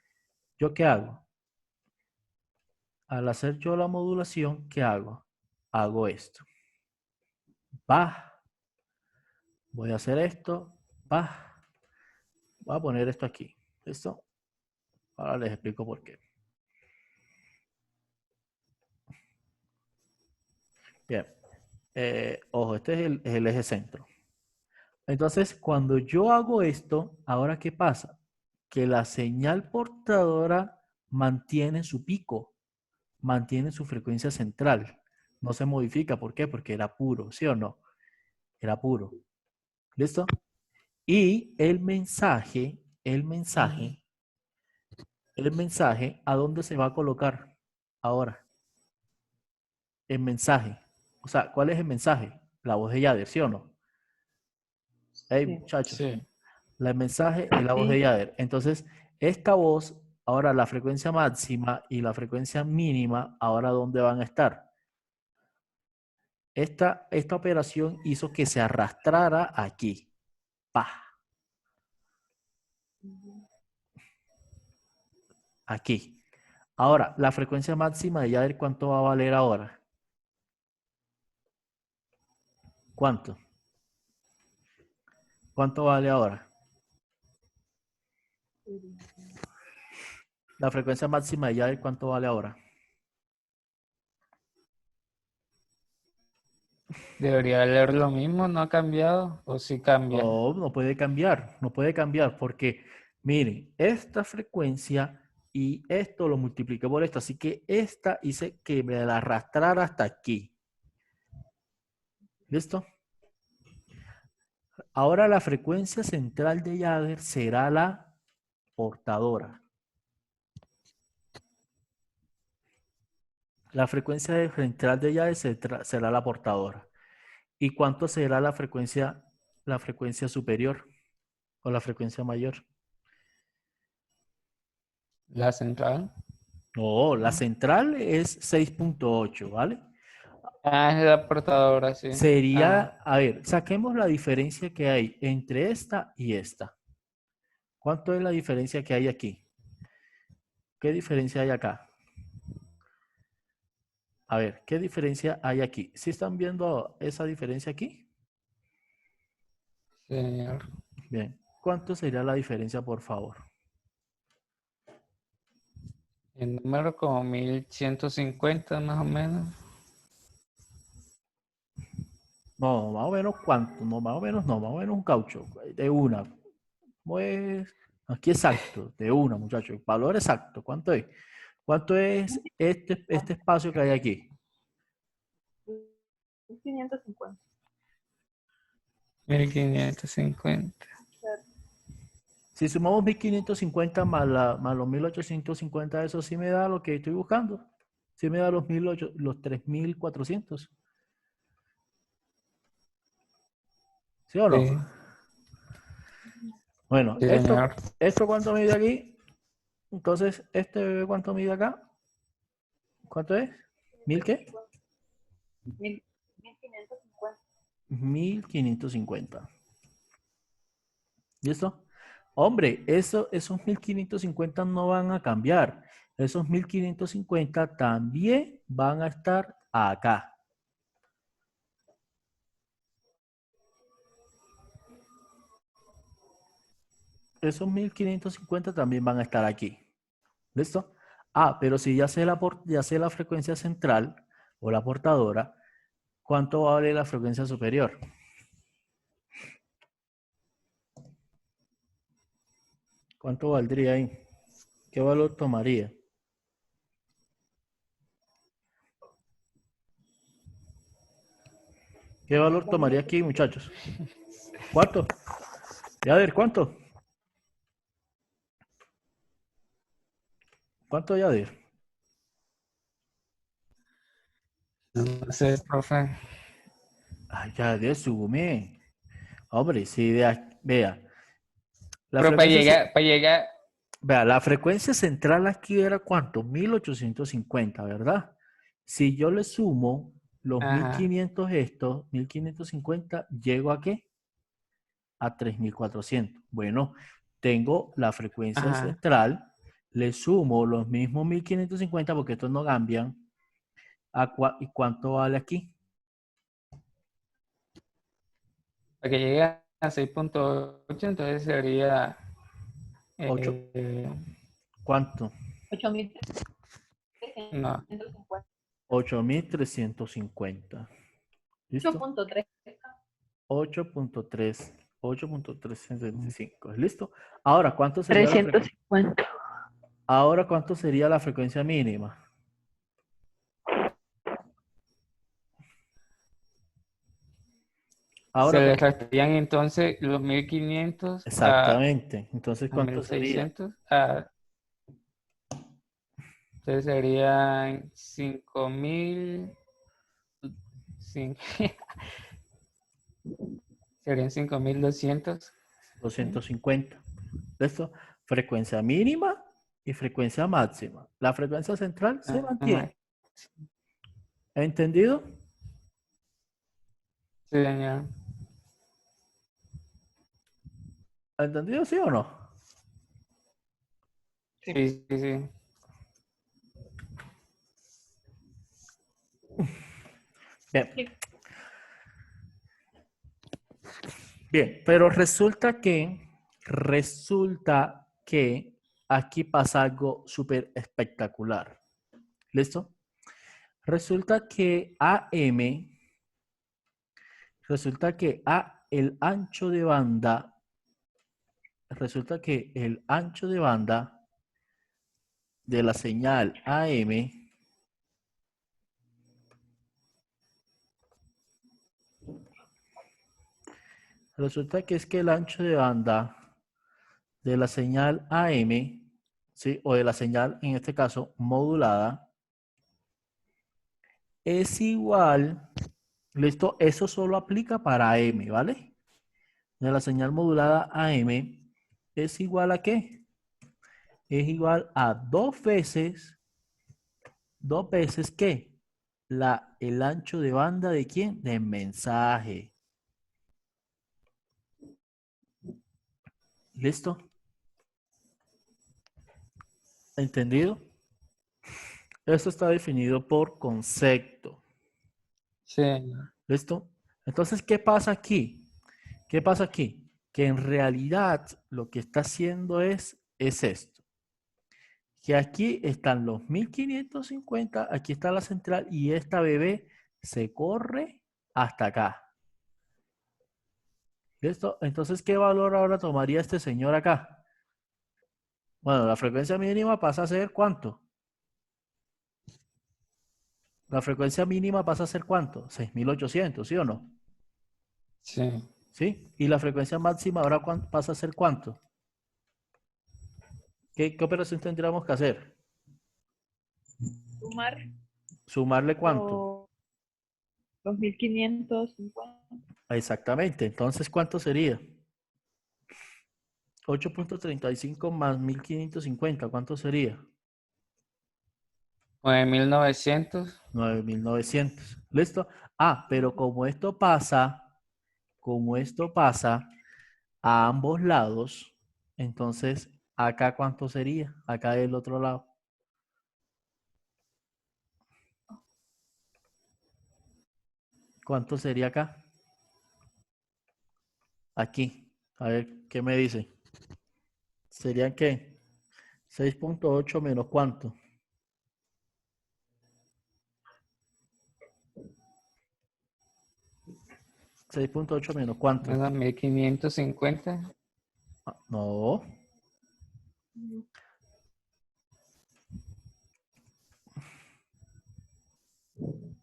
¿Yo qué hago? Al hacer yo la modulación, ¿qué hago? Hago esto. Va. Voy a hacer esto. Va. Voy a poner esto aquí. ¿Listo? Ahora les explico por qué. Bien. Ojo, este es el eje centro. Entonces, cuando yo hago esto, ¿ahora qué pasa? Que la señal portadora mantiene su pico, mantiene su frecuencia central. No se modifica. ¿Por qué? Porque era puro, ¿sí o no? Era puro. ¿Listo? Y el mensaje, ¿a dónde se va a colocar ahora? El mensaje. O sea, ¿cuál es el mensaje? La voz de Yader, ¿sí o no? Hey, Sí. muchachos. Sí. El mensaje es la voz de Sí. Yader. Entonces, esta voz, ahora la frecuencia máxima y la frecuencia mínima, ahora ¿dónde van a estar? Esta operación hizo que se arrastrara aquí. ¡Pah! Aquí. Ahora, la frecuencia máxima de Yader, ¿cuánto va a valer ahora? ¿Cuánto? ¿Cuánto vale ahora? La frecuencia máxima de Yader, ¿cuánto vale ahora? Debería leer lo mismo, ¿no ha cambiado? ¿O sí cambia? No, no puede cambiar, no puede cambiar porque, miren, esta frecuencia y esto lo multipliqué por esto, así que esta hice que me la arrastrara hasta aquí. ¿Listo? Ahora la frecuencia central de Jader será la portadora. La frecuencia central de Jader será la portadora. ¿Y cuánto será la frecuencia superior o la frecuencia mayor? La central. No, la central es 6.8, ¿vale? Ah, es la portadora, sí. Sería, a ver, saquemos la diferencia que hay entre esta y esta. ¿Cuánto es la diferencia que hay aquí? ¿Qué diferencia hay acá? A ver, ¿qué diferencia hay aquí? ¿Sí están viendo esa diferencia aquí? Sí, señor. Bien. ¿Cuánto sería la diferencia, por favor? El número como 1150 más o menos. No, más o menos cuánto, no, más o menos no, más o menos un caucho, de una. Pues, aquí exacto, de una, muchachos. Valor exacto, ¿cuánto es? ¿Cuánto es este espacio que hay aquí? 550. 1550. Si sumamos 1550 más los 1850, eso sí me da lo que estoy buscando. Sí me da los 3400. ¿Sí o no? Sí, Bueno, sí, señor. ¿esto cuánto mide aquí? Entonces, ¿este bebé cuánto mide acá? ¿Cuánto es? ¿Mil qué? 1550. 1550. ¿Listo? Hombre, esos 1550 no van a cambiar. Esos 1550 también van a estar acá. Esos 1550 también van a estar aquí. ¿Listo? Ah, pero si ya sé la frecuencia central o la portadora, ¿cuánto vale la frecuencia superior? ¿Cuánto valdría ahí? ¿Qué valor tomaría? ¿Qué valor tomaría aquí, muchachos? ¿Cuánto? Ya a ver, ¿cuánto? ¿Cuánto ya ver? No sé, profe. Ay, ya de sume. Hombre, si vea, la Pero frecuencia, para llegar, vea, la frecuencia central aquí era ¿cuánto? 1850, ¿verdad? Si yo le sumo los ajá, 1500 estos, 1550, ¿llego a qué? A 3400. Bueno, tengo la frecuencia ajá. central, le sumo los mismos 1550 porque estos no cambian. ¿Y cuánto vale aquí? Para que llegue a 6.8, entonces sería 8. eh, ¿Cuánto? 8350. no, 8350. ¿Listo? 8.3. 8.3. 8.375. ¿Listo? Ahora, $350. ahora, ¿cuánto sería la frecuencia mínima? se Ahora, le restarían entonces los 1500 exactamente. Entonces, a ¿cuánto sería? 1600. Entonces serían 5000. Serían 5200. 250. ¿Listo? Frecuencia mínima y frecuencia máxima. La frecuencia central se Ajá. mantiene. ¿Entendido? Sí, señor. ¿Entendido, sí o no? Sí, sí, sí. Bien. Bien, pero resulta que aquí pasa algo súper espectacular. ¿Listo? Resulta que el ancho de banda, resulta que el ancho de banda de la señal AM, resulta que es que el ancho de banda de la señal AM, ¿sí? O de la señal, en este caso, modulada, es igual, listo, eso solo aplica para AM, ¿vale? De la señal modulada AM es igual a ¿qué? es igual a dos veces ¿qué? El ancho de banda de quién? De mensaje. ¿Listo? ¿Entendido? Esto está definido por concepto. Sí. ¿Listo? Entonces, ¿qué pasa aquí? ¿Qué pasa aquí? Que en realidad lo que está haciendo es esto. Que aquí están los 1550, aquí está la central y esta bebé se corre hasta acá. ¿Listo? Entonces, ¿qué valor ahora tomaría este señor acá? Bueno, la frecuencia mínima pasa a ser ¿cuánto? La frecuencia mínima pasa a ser ¿cuánto? 6800, ¿sí o no? Sí. ¿Sí? Y la frecuencia máxima ahora pasa a ser ¿cuánto? ¿Qué operación tendríamos que hacer? Sumar ¿Sumarle cuánto? los 1550. Exactamente. Entonces, ¿cuánto sería? 8.35 más 1550. ¿Cuánto sería? 9900. 9900. ¿Listo? Ah, pero como esto pasa a ambos lados, entonces, ¿acá cuánto sería? Acá del otro lado. ¿Cuánto sería acá? Aquí. A ver, ¿qué me dice? ¿Serían qué? 6.8 menos cuánto. 6.8 menos cuánto. Menos 1550. No,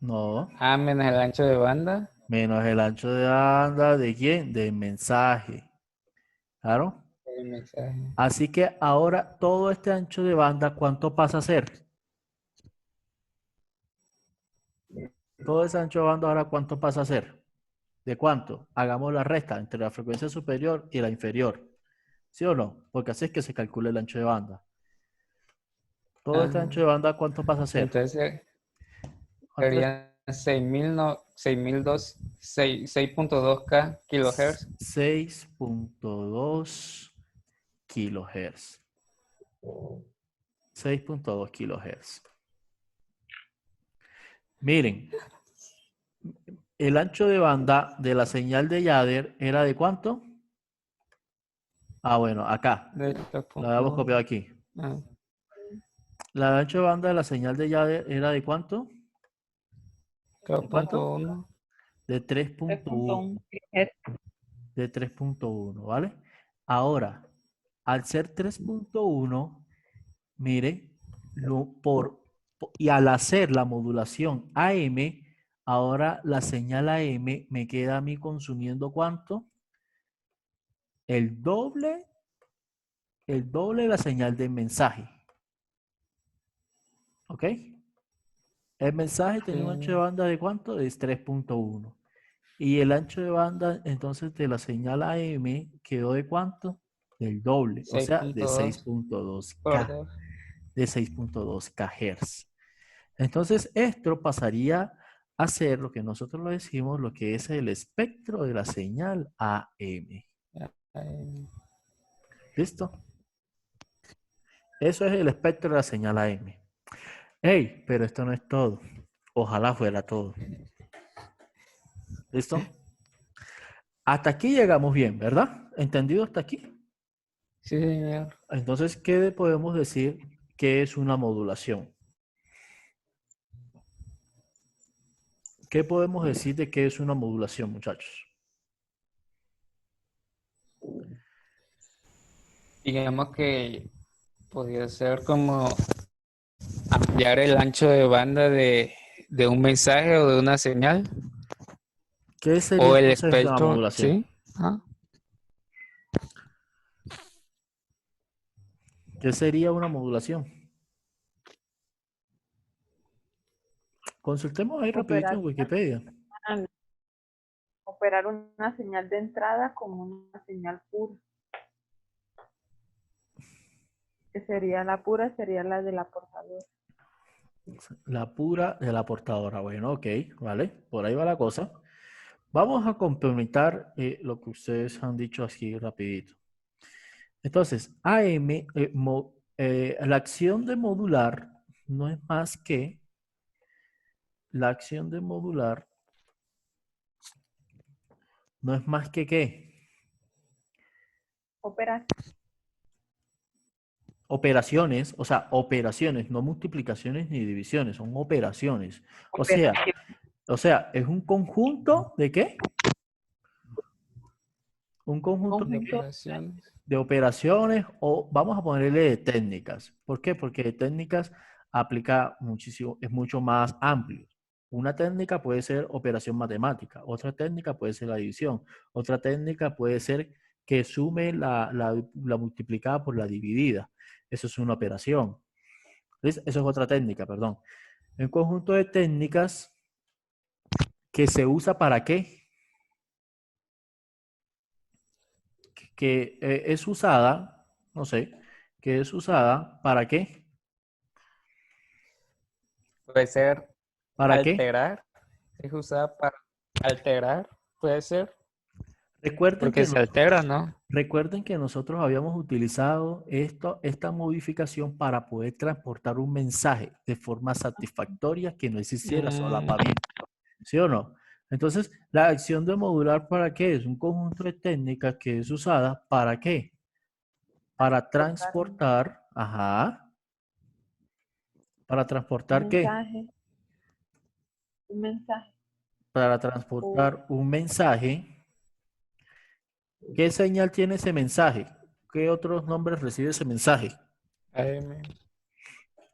no. Ah, menos el ancho de banda. Menos el ancho de banda de quién? De mensaje. Claro. El mensaje. Así que ahora todo este ancho de banda, ¿cuánto pasa a ser? Todo ese ancho de banda ahora, ¿cuánto pasa a ser? ¿De cuánto? Hagamos la resta entre la frecuencia superior y la inferior. ¿Sí o no? Porque así es que se calcula el ancho de banda. Todo este Ajá. ancho de banda, ¿cuánto pasa a ser? Entonces ¿Cuánto es? serían 6000, no, 6002, 6.2K kilohertz. 6.2 kilohertz. 6.2 kilohertz. Miren, el ancho de banda de la señal de Yader era de ¿cuánto? Ah, bueno, acá. De La habíamos 2.1. copiado aquí. Ah, La ancho de banda de la señal de Yader era de ¿cuánto? ¿De cuánto? 2.1. De 3.1. 3.1. De 3.1, ¿vale? Ahora, al ser 3.1, mire, y al hacer la modulación AM, ahora la señal AM me queda a mí consumiendo ¿cuánto? El doble de la señal de mensaje. ¿Ok? El mensaje tenía un ancho de Sí. banda de ¿cuánto? De 3.1. Y el ancho de banda entonces de la señal AM quedó de ¿cuánto? Del doble, o sea, de 6.2 por 6.2K, 2. de 6.2 kHz. Entonces, esto pasaría a ser lo que nosotros lo decimos, lo que es el espectro de la señal AM. ¿Listo? Eso es el espectro de la señal AM. Hey, pero esto no es todo. Ojalá fuera todo. ¿Listo? Hasta aquí llegamos bien, ¿verdad? ¿Entendido hasta aquí? Sí, señor. Entonces, ¿qué podemos decir que es una modulación? ¿Qué podemos decir de qué es una modulación, muchachos? Digamos que podría ser como ampliar el ancho de banda de un mensaje o de una señal. ¿Qué sería O el entonces la espectro, modulación? ¿sí? Ah, ¿Qué sería una modulación? Consultemos ahí rapidito Operar en Wikipedia. operar una señal de entrada como una señal pura. Que sería la pura, sería la de la portadora. La pura de la portadora. Bueno, ok, vale. Por ahí va la cosa. Vamos a complementar lo que ustedes han dicho así rapidito. Entonces, la acción de modular no es más que la acción de modular no es más que ¿qué? Operaciones, o sea, operaciones, no multiplicaciones ni divisiones, son operaciones. Operación. O sea, es un conjunto de ¿qué? Un conjunto De de ¿qué? operaciones. De operaciones o vamos a ponerle de técnicas. ¿Por qué? Porque de técnicas aplica muchísimo, es mucho más amplio. Una técnica puede ser operación matemática, otra técnica puede ser la división, otra técnica puede ser que sume la multiplicada por la dividida. Eso es una operación. ¿Ves? Eso es otra técnica, perdón. Un conjunto de técnicas que se usa para qué? Que es usada, no sé, que es usada para qué? Puede ser ¿Para qué? alterar. Es usada para alterar. Puede ser. Recuerden Porque que, se altera, ¿no? recuerden que nosotros habíamos utilizado esta modificación para poder transportar un mensaje de forma satisfactoria que no existiera Mm, solapamiento. ¿Sí o no? Entonces, la acción de modular, ¿para qué? Es un conjunto de técnicas que es usada ¿para qué? Para transportar, ajá, para Un transportar ¿qué? mensaje. Un mensaje. Para O transportar un mensaje. ¿Qué señal tiene ese mensaje? ¿Qué otros nombres recibe ese mensaje? AM.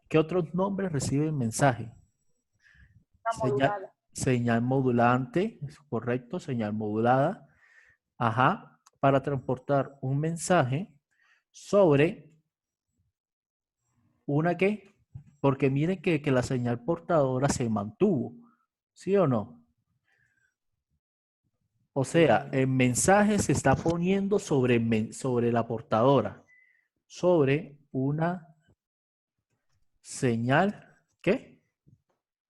¿Qué otros nombres recibe el mensaje? una Señal, modulada. señal modulante, es correcto, señal modulada. Ajá, para transportar un mensaje sobre una qué, porque miren que la señal portadora se mantuvo, ¿sí o no? O sea, el mensaje se está poniendo sobre la portadora, sobre una señal, ¿qué?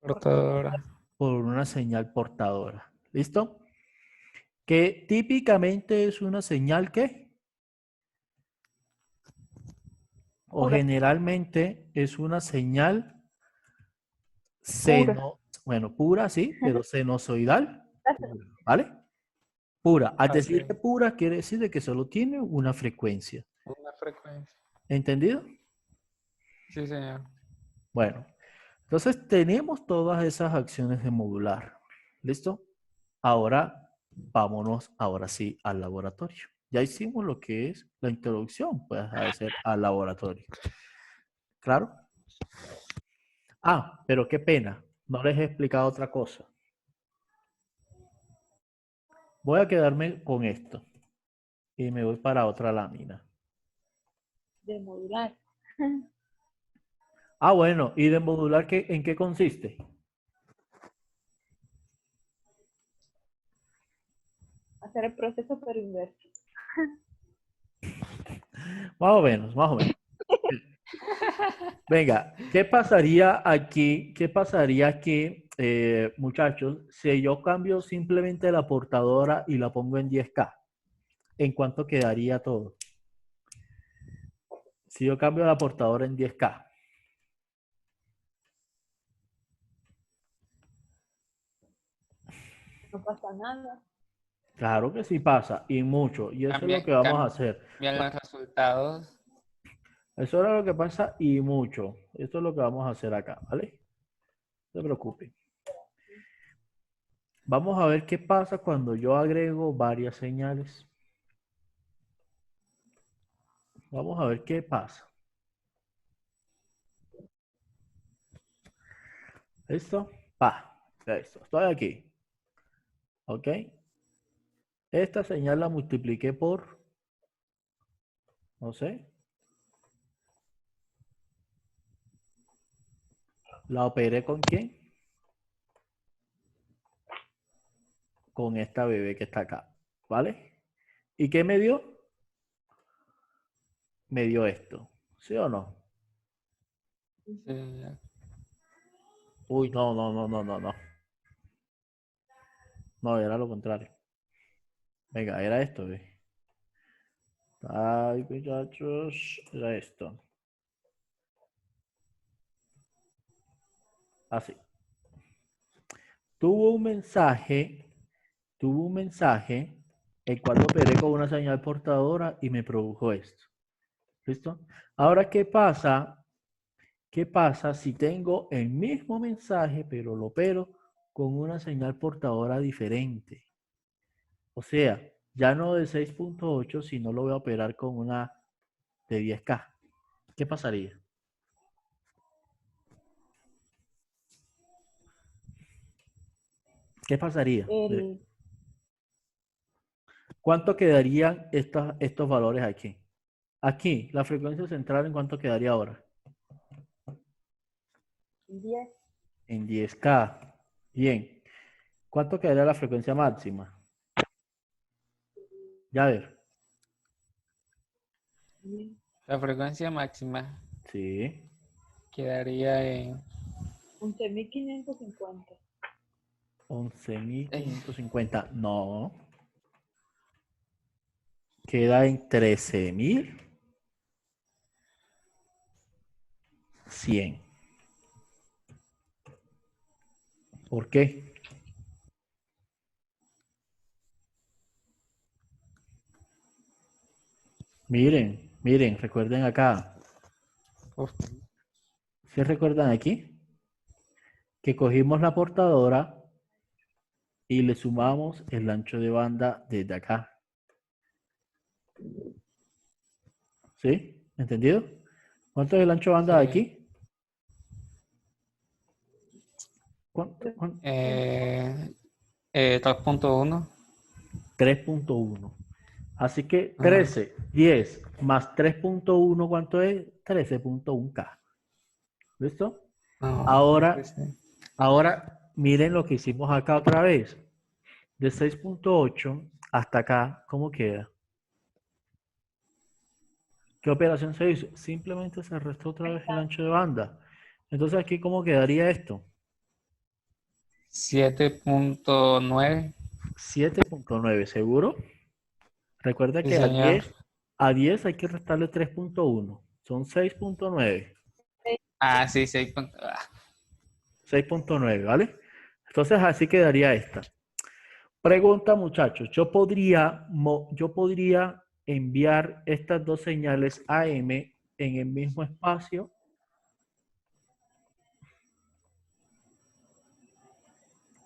Portadora. Por una señal portadora. ¿Listo? Que típicamente es una señal que, o Pura. generalmente es una señal Pura. bueno, pura, sí, pero senozoidal, pura, ¿vale? Pura. Al decir Ok. pura, quiere decir de que solo tiene una frecuencia. Una frecuencia. ¿Entendido? Sí, señor. Bueno, entonces tenemos todas esas acciones de modular. ¿Listo? Ahora vámonos, ahora sí, al laboratorio. Ya hicimos lo que es la introducción, pues, a hacer al laboratorio. ¿Claro? Ah, pero qué pena, no les he explicado otra cosa. Voy a quedarme con esto y me voy para otra lámina. De modular. Ah, bueno, ¿y de modular en qué consiste? Hacer el proceso pero inverso. Más o menos, más o menos. Venga, ¿qué pasaría aquí? ¿Qué pasaría aquí, muchachos, si yo cambio simplemente la portadora y la pongo en 10K? ¿En cuánto quedaría todo? Si yo cambio la portadora en 10K. No pasa nada. Claro que sí pasa, y mucho. Y eso es lo que vamos a hacer. Cambian los resultados. Eso es lo que pasa y mucho. Esto es lo que vamos a hacer acá, ¿vale? No se preocupen. Vamos a ver qué pasa cuando yo agrego varias señales. Vamos a ver qué pasa. ¿Listo? Pa. Listo. Estoy aquí. ¿Ok? Esta señal la multipliqué por, no sé, la operé con quién? Con esta bebé que está acá. ¿Vale? ¿Y qué me dio? Me dio esto. ¿Sí o no? Sí, señor. Uy, no, no, no, no, no, no. No, era lo contrario. Venga, era esto, ve. Ay, muchachos, era esto. Así. Tuvo un mensaje, tuvo un mensaje, el cual lo operé con una señal portadora y me produjo esto. ¿Listo? Ahora, ¿qué pasa? ¿Qué pasa si tengo el mismo mensaje, pero lo opero con una señal portadora diferente? O sea, ya no de 6.8, sino lo voy a operar con una de 10K. ¿Qué pasaría? ¿Qué pasaría? El, ¿Cuánto quedarían estos valores aquí? Aquí, la frecuencia central, ¿en cuánto quedaría ahora? 10, En 10K. Bien. ¿Cuánto quedaría la frecuencia máxima? Ya ver. La frecuencia máxima Sí. quedaría en 11.550. 11.550. No. Queda en 13.100. ¿Por qué? Miren, miren, recuerden acá. uf, ¿Se recuerdan aquí? Que cogimos la portadora y le sumamos el ancho de banda desde acá. ¿Sí? ¿Entendido? ¿Cuánto es el ancho de banda de sí. aquí? ¿Cuánto? 3.1. 3.1. Así que Ajá. 13, 10 más 3.1, ¿cuánto es? 13.1K. ¿Listo? No, sí, Ahora, sí. ahora miren lo que hicimos acá otra vez. De 6.8 hasta acá, ¿cómo queda? ¿Qué operación se hizo? Simplemente se restó otra vez el ancho de banda. Entonces aquí, ¿cómo quedaría esto? 7.9. 7.9, ¿seguro? Recuerda Sí, que a señor. 10 hay que restarle 3.1. Son 6.9. Ah, sí, 6. 6.9, ¿vale? Entonces así quedaría esta. Pregunta, muchachos. Yo podría enviar estas dos señales AM en el mismo espacio.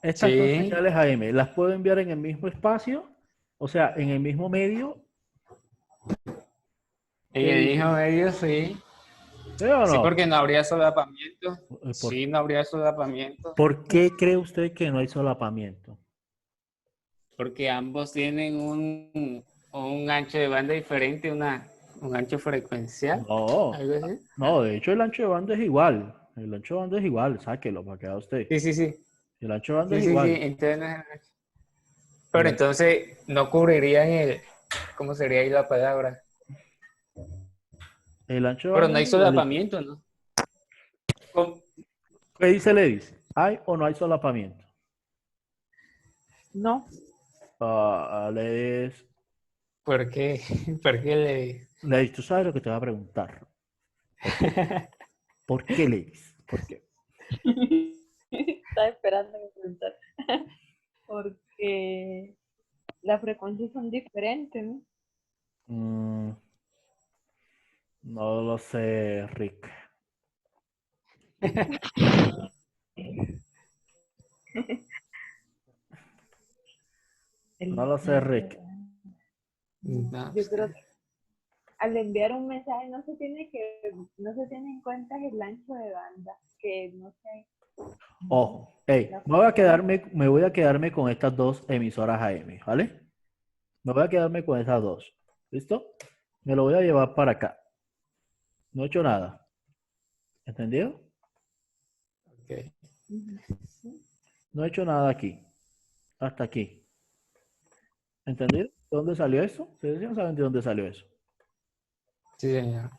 Estas dos Sí, señales AM, ¿las puedo enviar en el mismo espacio? O sea, en el mismo medio. en ¿Qué el dices? hijo medio, sí. ¿Sí o Sí, no? porque no habría solapamiento. ¿Por, Sí, no habría solapamiento. por qué cree usted que no hay solapamiento? Porque ambos tienen un ancho de banda diferente, un ancho frecuencial, No, algo así. no, de hecho el ancho de banda es igual. El ancho de banda es igual, sáquelo para que vea usted. Sí, sí, sí. El ancho de banda Sí, es sí, sí. igual. Entonces, El pero ancho, entonces no cubrirían ¿cómo sería ahí la palabra? el ancho de Pero banda no es hay igualito. solapamiento, ¿no? ¿Cómo? ¿Qué dice Ledis? ¿Hay o no hay solapamiento? No, Ledis, ¿Por qué? ¿Por qué Ledis, tú sabes lo que te va a preguntar. ¿Por qué? ¿Por qué, Ledis? ¿Por qué? estaba esperando que preguntar. Porque las frecuencias son diferentes, ¿no? Mm, no lo sé, Rick. No El lo sé, ancho de Rick. banda. No, Yo creo que al enviar un mensaje no se tiene en cuenta el ancho de banda, que no sé, Ojo, hey, la frecuencia. me voy a quedarme con estas dos emisoras AM, ¿vale? Me voy a quedarme con esas dos. ¿Listo? Me lo voy a llevar para acá. No he hecho nada. ¿Entendido? ok. Ujú. No he hecho nada aquí. Hasta aquí. ¿Entendido? ¿De dónde salió eso? Ustedes ya saben de dónde salió eso. Sí, señor.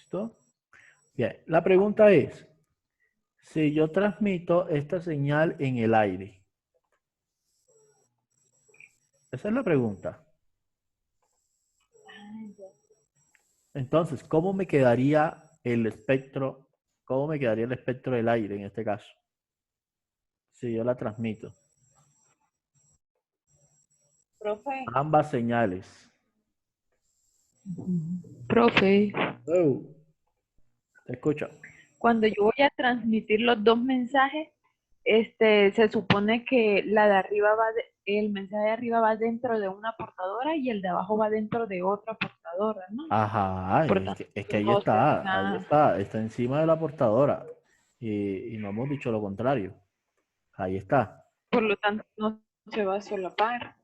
¿Listo? Bien, la pregunta es, si yo transmito esta señal en el aire, esa es la pregunta. Entonces, ¿cómo me quedaría el espectro? ¿Cómo me quedaría el espectro del aire en este caso? Si yo la transmito. Profe, Ambas señales. Profe, Oh, te escucho. cuando yo voy a transmitir los dos mensajes, se supone que la de arriba el mensaje de arriba va dentro de una portadora y el de abajo va dentro de otra portadora, ¿no? Ajá, Por es tanto, que no ahí será, está encima de la portadora. Y no hemos dicho lo contrario. Ahí está. por lo tanto, no se va a solapar.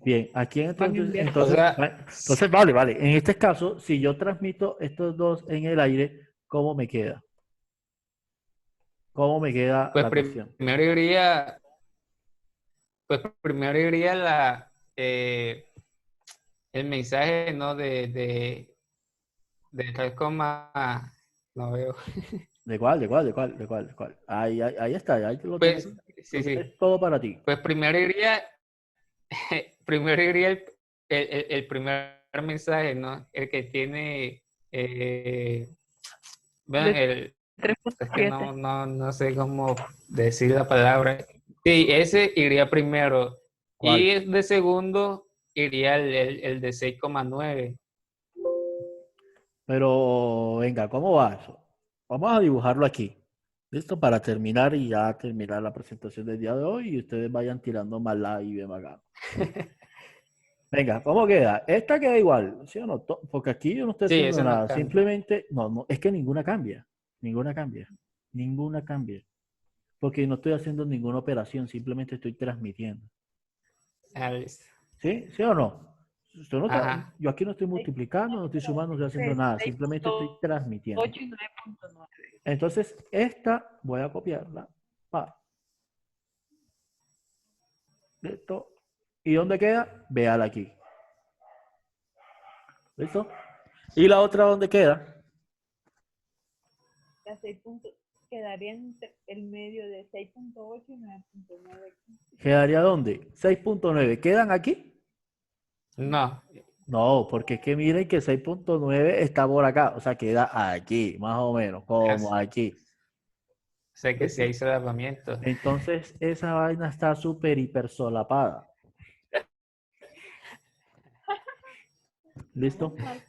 Bien, aquí Van a entonces, enviar. O sea, entonces vale, vale. En este caso, si yo transmito estos dos en el aire, ¿cómo me queda? ¿Cómo me queda pues la cuestión? primero iría el mensaje, ¿no? De tal coma, no veo. ¿De cuál? ¿De cuál? ¿De cuál? ¿De cuál? ¿De cuál? Ahí está, ahí lo tienes. Pues, sí, Entonces sí. es todo para ti. Pues primero iría el primer mensaje, ¿no? El que tiene, vean, De es que 3.7. no sé cómo decir la palabra. Sí, ese iría primero. ¿Cuál? Y de segundo iría el de 6,9. Pero venga, ¿cómo va eso? Vamos a dibujarlo aquí. ¿Listo? Para terminar y ya terminar la presentación del día de hoy y ustedes vayan tirando más la y bien bacano. Venga, ¿cómo queda? Esta queda igual, ¿sí o no? Porque aquí yo no estoy Sí, haciendo ese no nada. cambia. Simplemente, no, es que ninguna cambia. Ninguna cambia. Ninguna cambia. Porque no estoy haciendo ninguna operación, simplemente estoy transmitiendo. Ah, listo. ¿Sí? ¿Sí o no? Usted no está- Ajá. yo aquí no estoy multiplicando, no estoy sumando, no estoy haciendo nada. Simplemente estoy transmitiendo. 6.8 y 9.9. Entonces, esta voy a copiarla. Pa. ¿Listo? ¿Y dónde queda? Véala aquí. ¿Listo? ¿Y la otra dónde queda? La 6 quedaría entre el medio de 6.8 y 9.9. ¿Quedaría dónde? 6.9. ¿Quedan aquí? No, No, porque es que miren que 6.9 está por acá. O sea, queda aquí, más o menos, como aquí. sé que sí ¿Listo? hay solapamiento. Entonces, esa vaina está súper hiper solapada. ¿Listo? Estamos mal.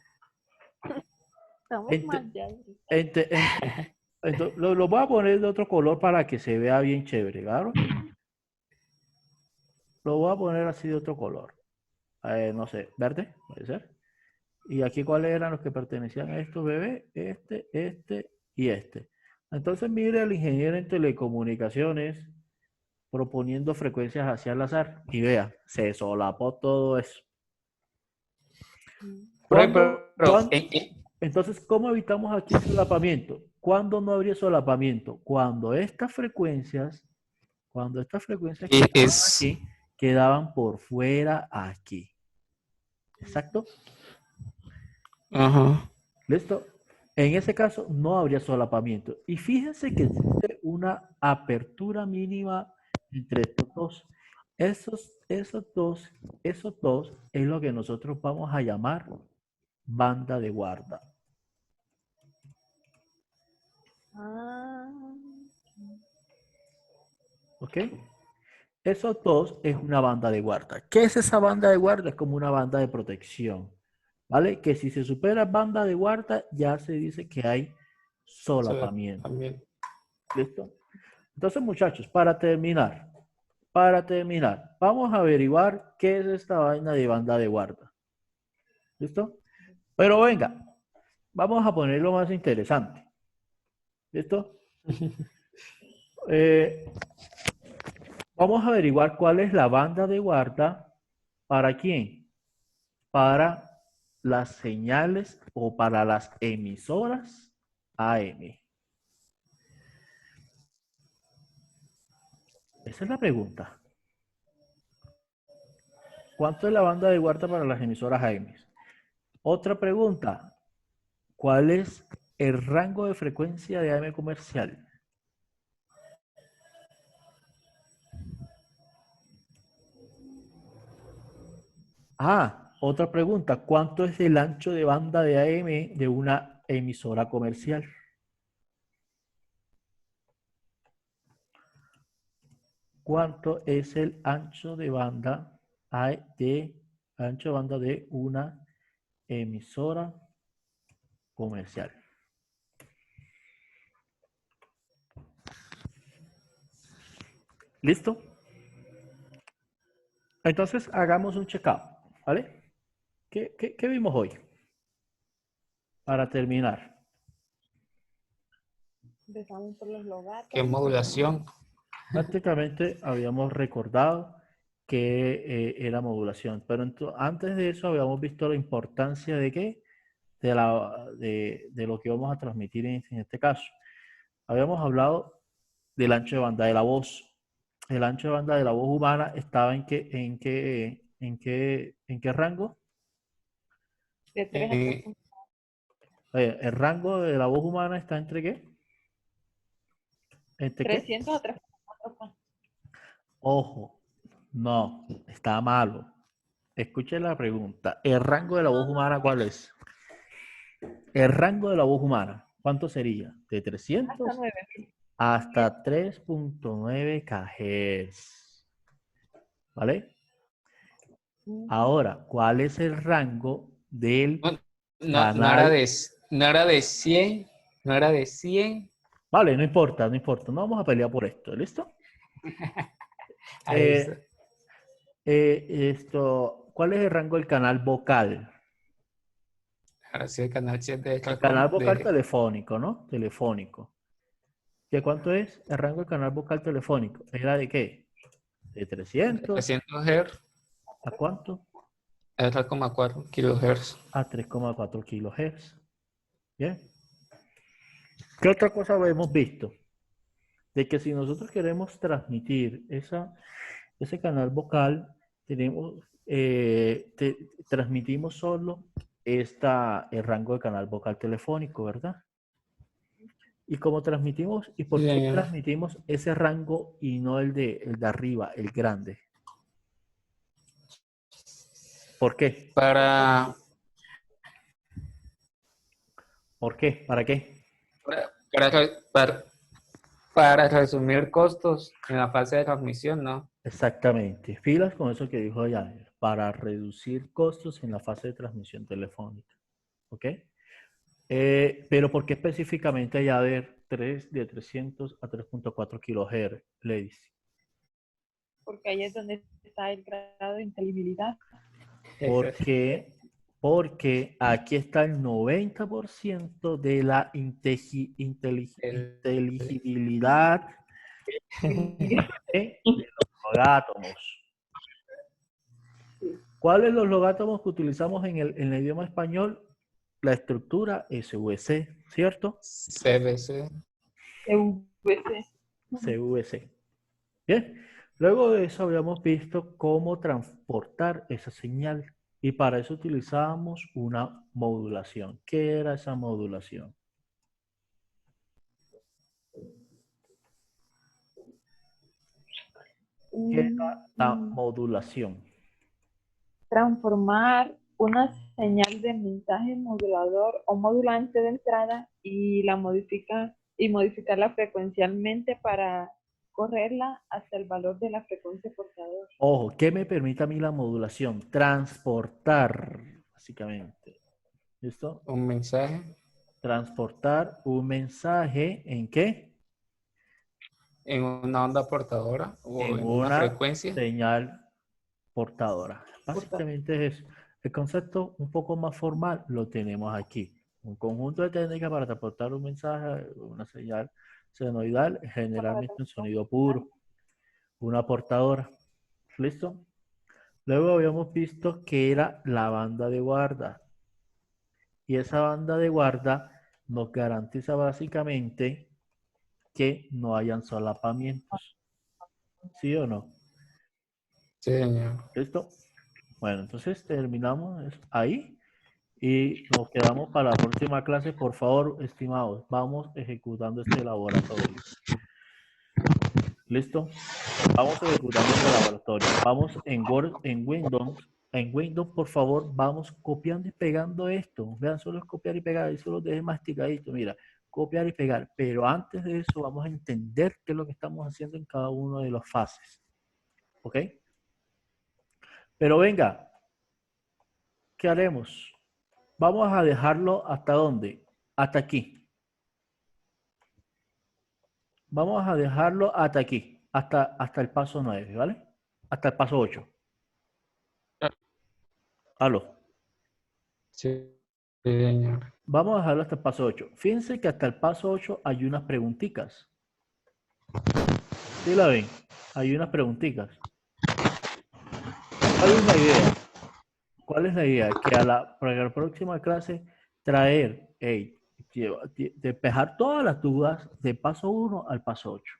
Estamos Ent- mal ya. entonces, lo voy a poner de otro color para que se vea bien chévere, ¿claro? Lo voy a poner así de otro color. No sé, verde, puede ser. Y aquí cuáles eran los que pertenecían a estos bebés, este y este. Entonces mire al ingeniero en telecomunicaciones proponiendo frecuencias hacia el azar y vea, se solapó todo eso. Pero, Entonces, ¿cómo evitamos aquí el solapamiento? ¿Cuándo no habría solapamiento? Cuando estas frecuencias que estaban es, aquí quedaban por fuera aquí. ¿Exacto? ajá. ¿Listo? En ese caso no habría solapamiento. Y fíjense que existe una apertura mínima entre estos dos. Esos dos es lo que nosotros vamos a llamar banda de guarda. Ah, ¿Ok? Esos dos es una banda de guarda. ¿Qué es esa banda de guarda? Es como una banda de protección. ¿Vale? Que si se supera banda de guarda, ya se dice que hay solapamiento. También. ¿Listo? Entonces, muchachos, para terminar, vamos a averiguar qué es esta vaina de banda de guarda. ¿Listo? Pero venga, vamos a poner lo más interesante. ¿Listo? Vamos a averiguar cuál es la banda de guarda para quién. Para las señales o para las emisoras AM. Esa es la pregunta. ¿Cuánto es la banda de guarda para las emisoras AM? Otra pregunta. ¿cuál es el rango de frecuencia de AM comercial? Otra pregunta. ¿Cuánto es el ancho de banda de AM de una emisora comercial? ¿Cuánto es el ancho de banda de una emisora comercial? ¿Listo? Entonces hagamos un check-up, ¿vale? ¿Qué vimos hoy? Para terminar. Empezamos por los logatos. ¿Qué modulación? Prácticamente habíamos recordado que era modulación, pero antes de eso habíamos visto la importancia de qué, de lo que vamos a transmitir en este caso. Habíamos hablado del ancho de banda de la voz. El ancho de banda de la voz humana estaba en qué rango? De 3 a 3. El rango de la voz humana está entre qué? ¿Entre qué? 300 a 3.4. Ojo, no, está malo. Escuche la pregunta. ¿El rango de la voz humana cuál es? El rango de la voz humana, ¿cuánto sería? De 300 Hasta 9.000. hasta 3.9 kHz. ¿Vale? Ahora, ¿cuál es el rango del No era canal? no era de 100, no era de 100. Vale, no importa, no importa. No vamos a pelear por esto, ¿listo? Ahí está. ¿Cuál es el rango del canal vocal? Ahora sí, el canal 7 El canal vocal telefónico, ¿no? Telefónico. ¿De cuánto es el rango del canal vocal telefónico? ¿Era de qué? ¿De 300? 300 Hz, ¿A cuánto? a 3,4 kHz. A 3,4 kilohertz. ¿Bien? ¿Qué otra cosa hemos visto? De que si nosotros queremos transmitir ese canal vocal, transmitimos solo el rango de canal vocal telefónico, ¿verdad? Y como transmitimos, ¿y por Sí, qué señor. transmitimos ese rango y no el de arriba, el grande? ¿Por qué? Para, ¿Por qué? ¿Para qué? para, para, para resumir costos en la fase de transmisión, ¿no? Exactamente. Filas con eso que dijo Javier, para reducir costos en la fase de transmisión telefónica. ¿Ok? Pero ¿por qué específicamente Javier de 300 a 3.4 kHz, Ladies? Porque ahí es donde está el grado de inteligibilidad. ¿Por qué? Porque aquí está el 90% de la inteligibilidad de los logátomos. ¿Cuáles los logátomos que utilizamos en el idioma español? La estructura SVC, ¿cierto? CBC. EVC. CVC. Bien. Luego de eso habíamos visto cómo transportar esa señal y para eso utilizábamos una modulación. ¿Qué era esa modulación? ¿Qué era la modulación? Transformar una señal de mensaje modulador o modulante de entrada y modificarla frecuencialmente para correrla hasta el valor de la frecuencia portadora. Ojo, ¿qué me permite a mí la modulación? Transportar, básicamente. ¿Listo? Un mensaje Transportar un mensaje ¿en qué? en una onda portadora o En en una una frecuencia. señal portadora. Básicamente es el concepto un poco más formal, lo tenemos aquí. Un conjunto de técnicas para transportar un mensaje, una señal senoidal, generalmente un sonido puro, una portadora. ¿Listo? Luego habíamos visto que era la banda de guarda. Y esa banda de guarda nos garantiza básicamente que no hayan solapamientos. ¿Sí o no? Sí, señor. ¿Listo? Bueno, entonces terminamos ahí y nos quedamos para la próxima clase. Por favor, estimados, vamos ejecutando este laboratorio. ¿Listo? Vamos ejecutando este laboratorio. Vamos en Word, en Windows. En Windows, por favor, vamos copiando y pegando esto. Vean, solo es copiar y pegar. Eso lo dejé masticadito. Mira, copiar y pegar. Pero antes de eso, vamos a entender qué es lo que estamos haciendo en cada una de las fases. ¿Ok? Pero venga, ¿qué haremos? Vamos a dejarlo hasta dónde? Hasta aquí. Vamos a dejarlo hasta aquí. Hasta el paso 9, ¿vale? Hasta el paso 8. ¿Aló? Sí, señor. Vamos a dejarlo hasta el paso 8. Fíjense que hasta el paso 8 hay unas preguntitas. ¿Sí la ven? Hay unas preguntitas. ¿Cuál es la idea? ¿Cuál es la idea? Que para la próxima clase traer, despejar todas las dudas de paso 1 al paso 8.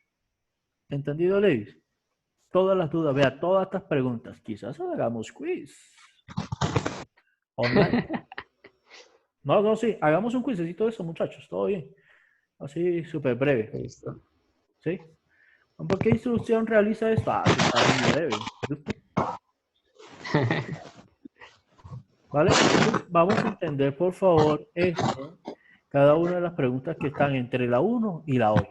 ¿Entendido, ladies? Todas las dudas, vea, todas estas preguntas. Quizás hagamos quiz. Online. No, sí, hagamos un quizecito de eso, muchachos. Todo bien. Así, súper breve. Listo. ¿Sí? ¿Por qué instrucción realiza esto? Ah, está muy breve. ¿Vale? Entonces, vamos a entender, por favor, esto, cada una de las preguntas que están entre la 1 y la 8.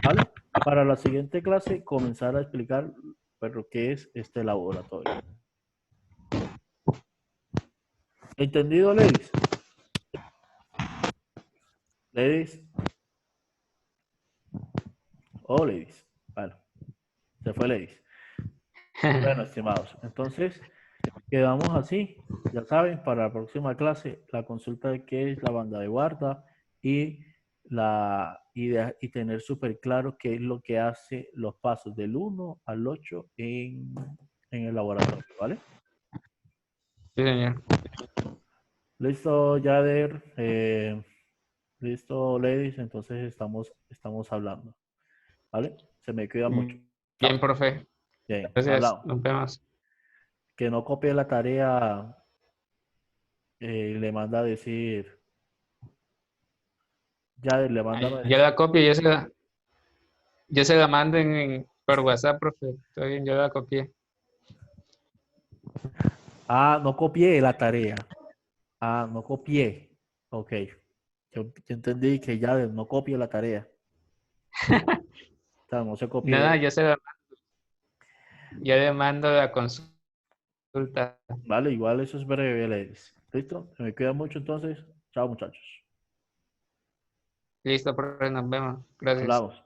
¿Vale? Para la siguiente clase, comenzar a explicar lo que es este laboratorio. ¿Entendido, ladies? Ladies. Oh, ladies. Bueno, se fue ladies. Bueno, estimados. Entonces, quedamos así. Ya saben, para la próxima clase, la consulta de qué es la banda de guarda y tener súper claro qué es lo que hace los pasos del 1 al 8 en el laboratorio, ¿vale? Sí, señor. Listo, Yader. Listo, ladies. Entonces estamos hablando, ¿vale? Se me cuida mucho. Bien, profe. Bien, Gracias. hablamos. Nos vemos. Que no copie la tarea, le manda a decir, Yader, le manda a Ahí, decir. yo la copio, yo se la mando por WhatsApp, profe. Está bien, yo la copié. Ah, no copié la tarea. Ah, no copié. Ok. Yo entendí que ya no copie la tarea. O sea, no se Nada, copie. yo le mando la consulta. Vale, igual eso es breve, ladies. ¿Listo? Se me cuida mucho entonces. Chao, muchachos. Listo, profe, nos vemos. Gracias. Hablamos.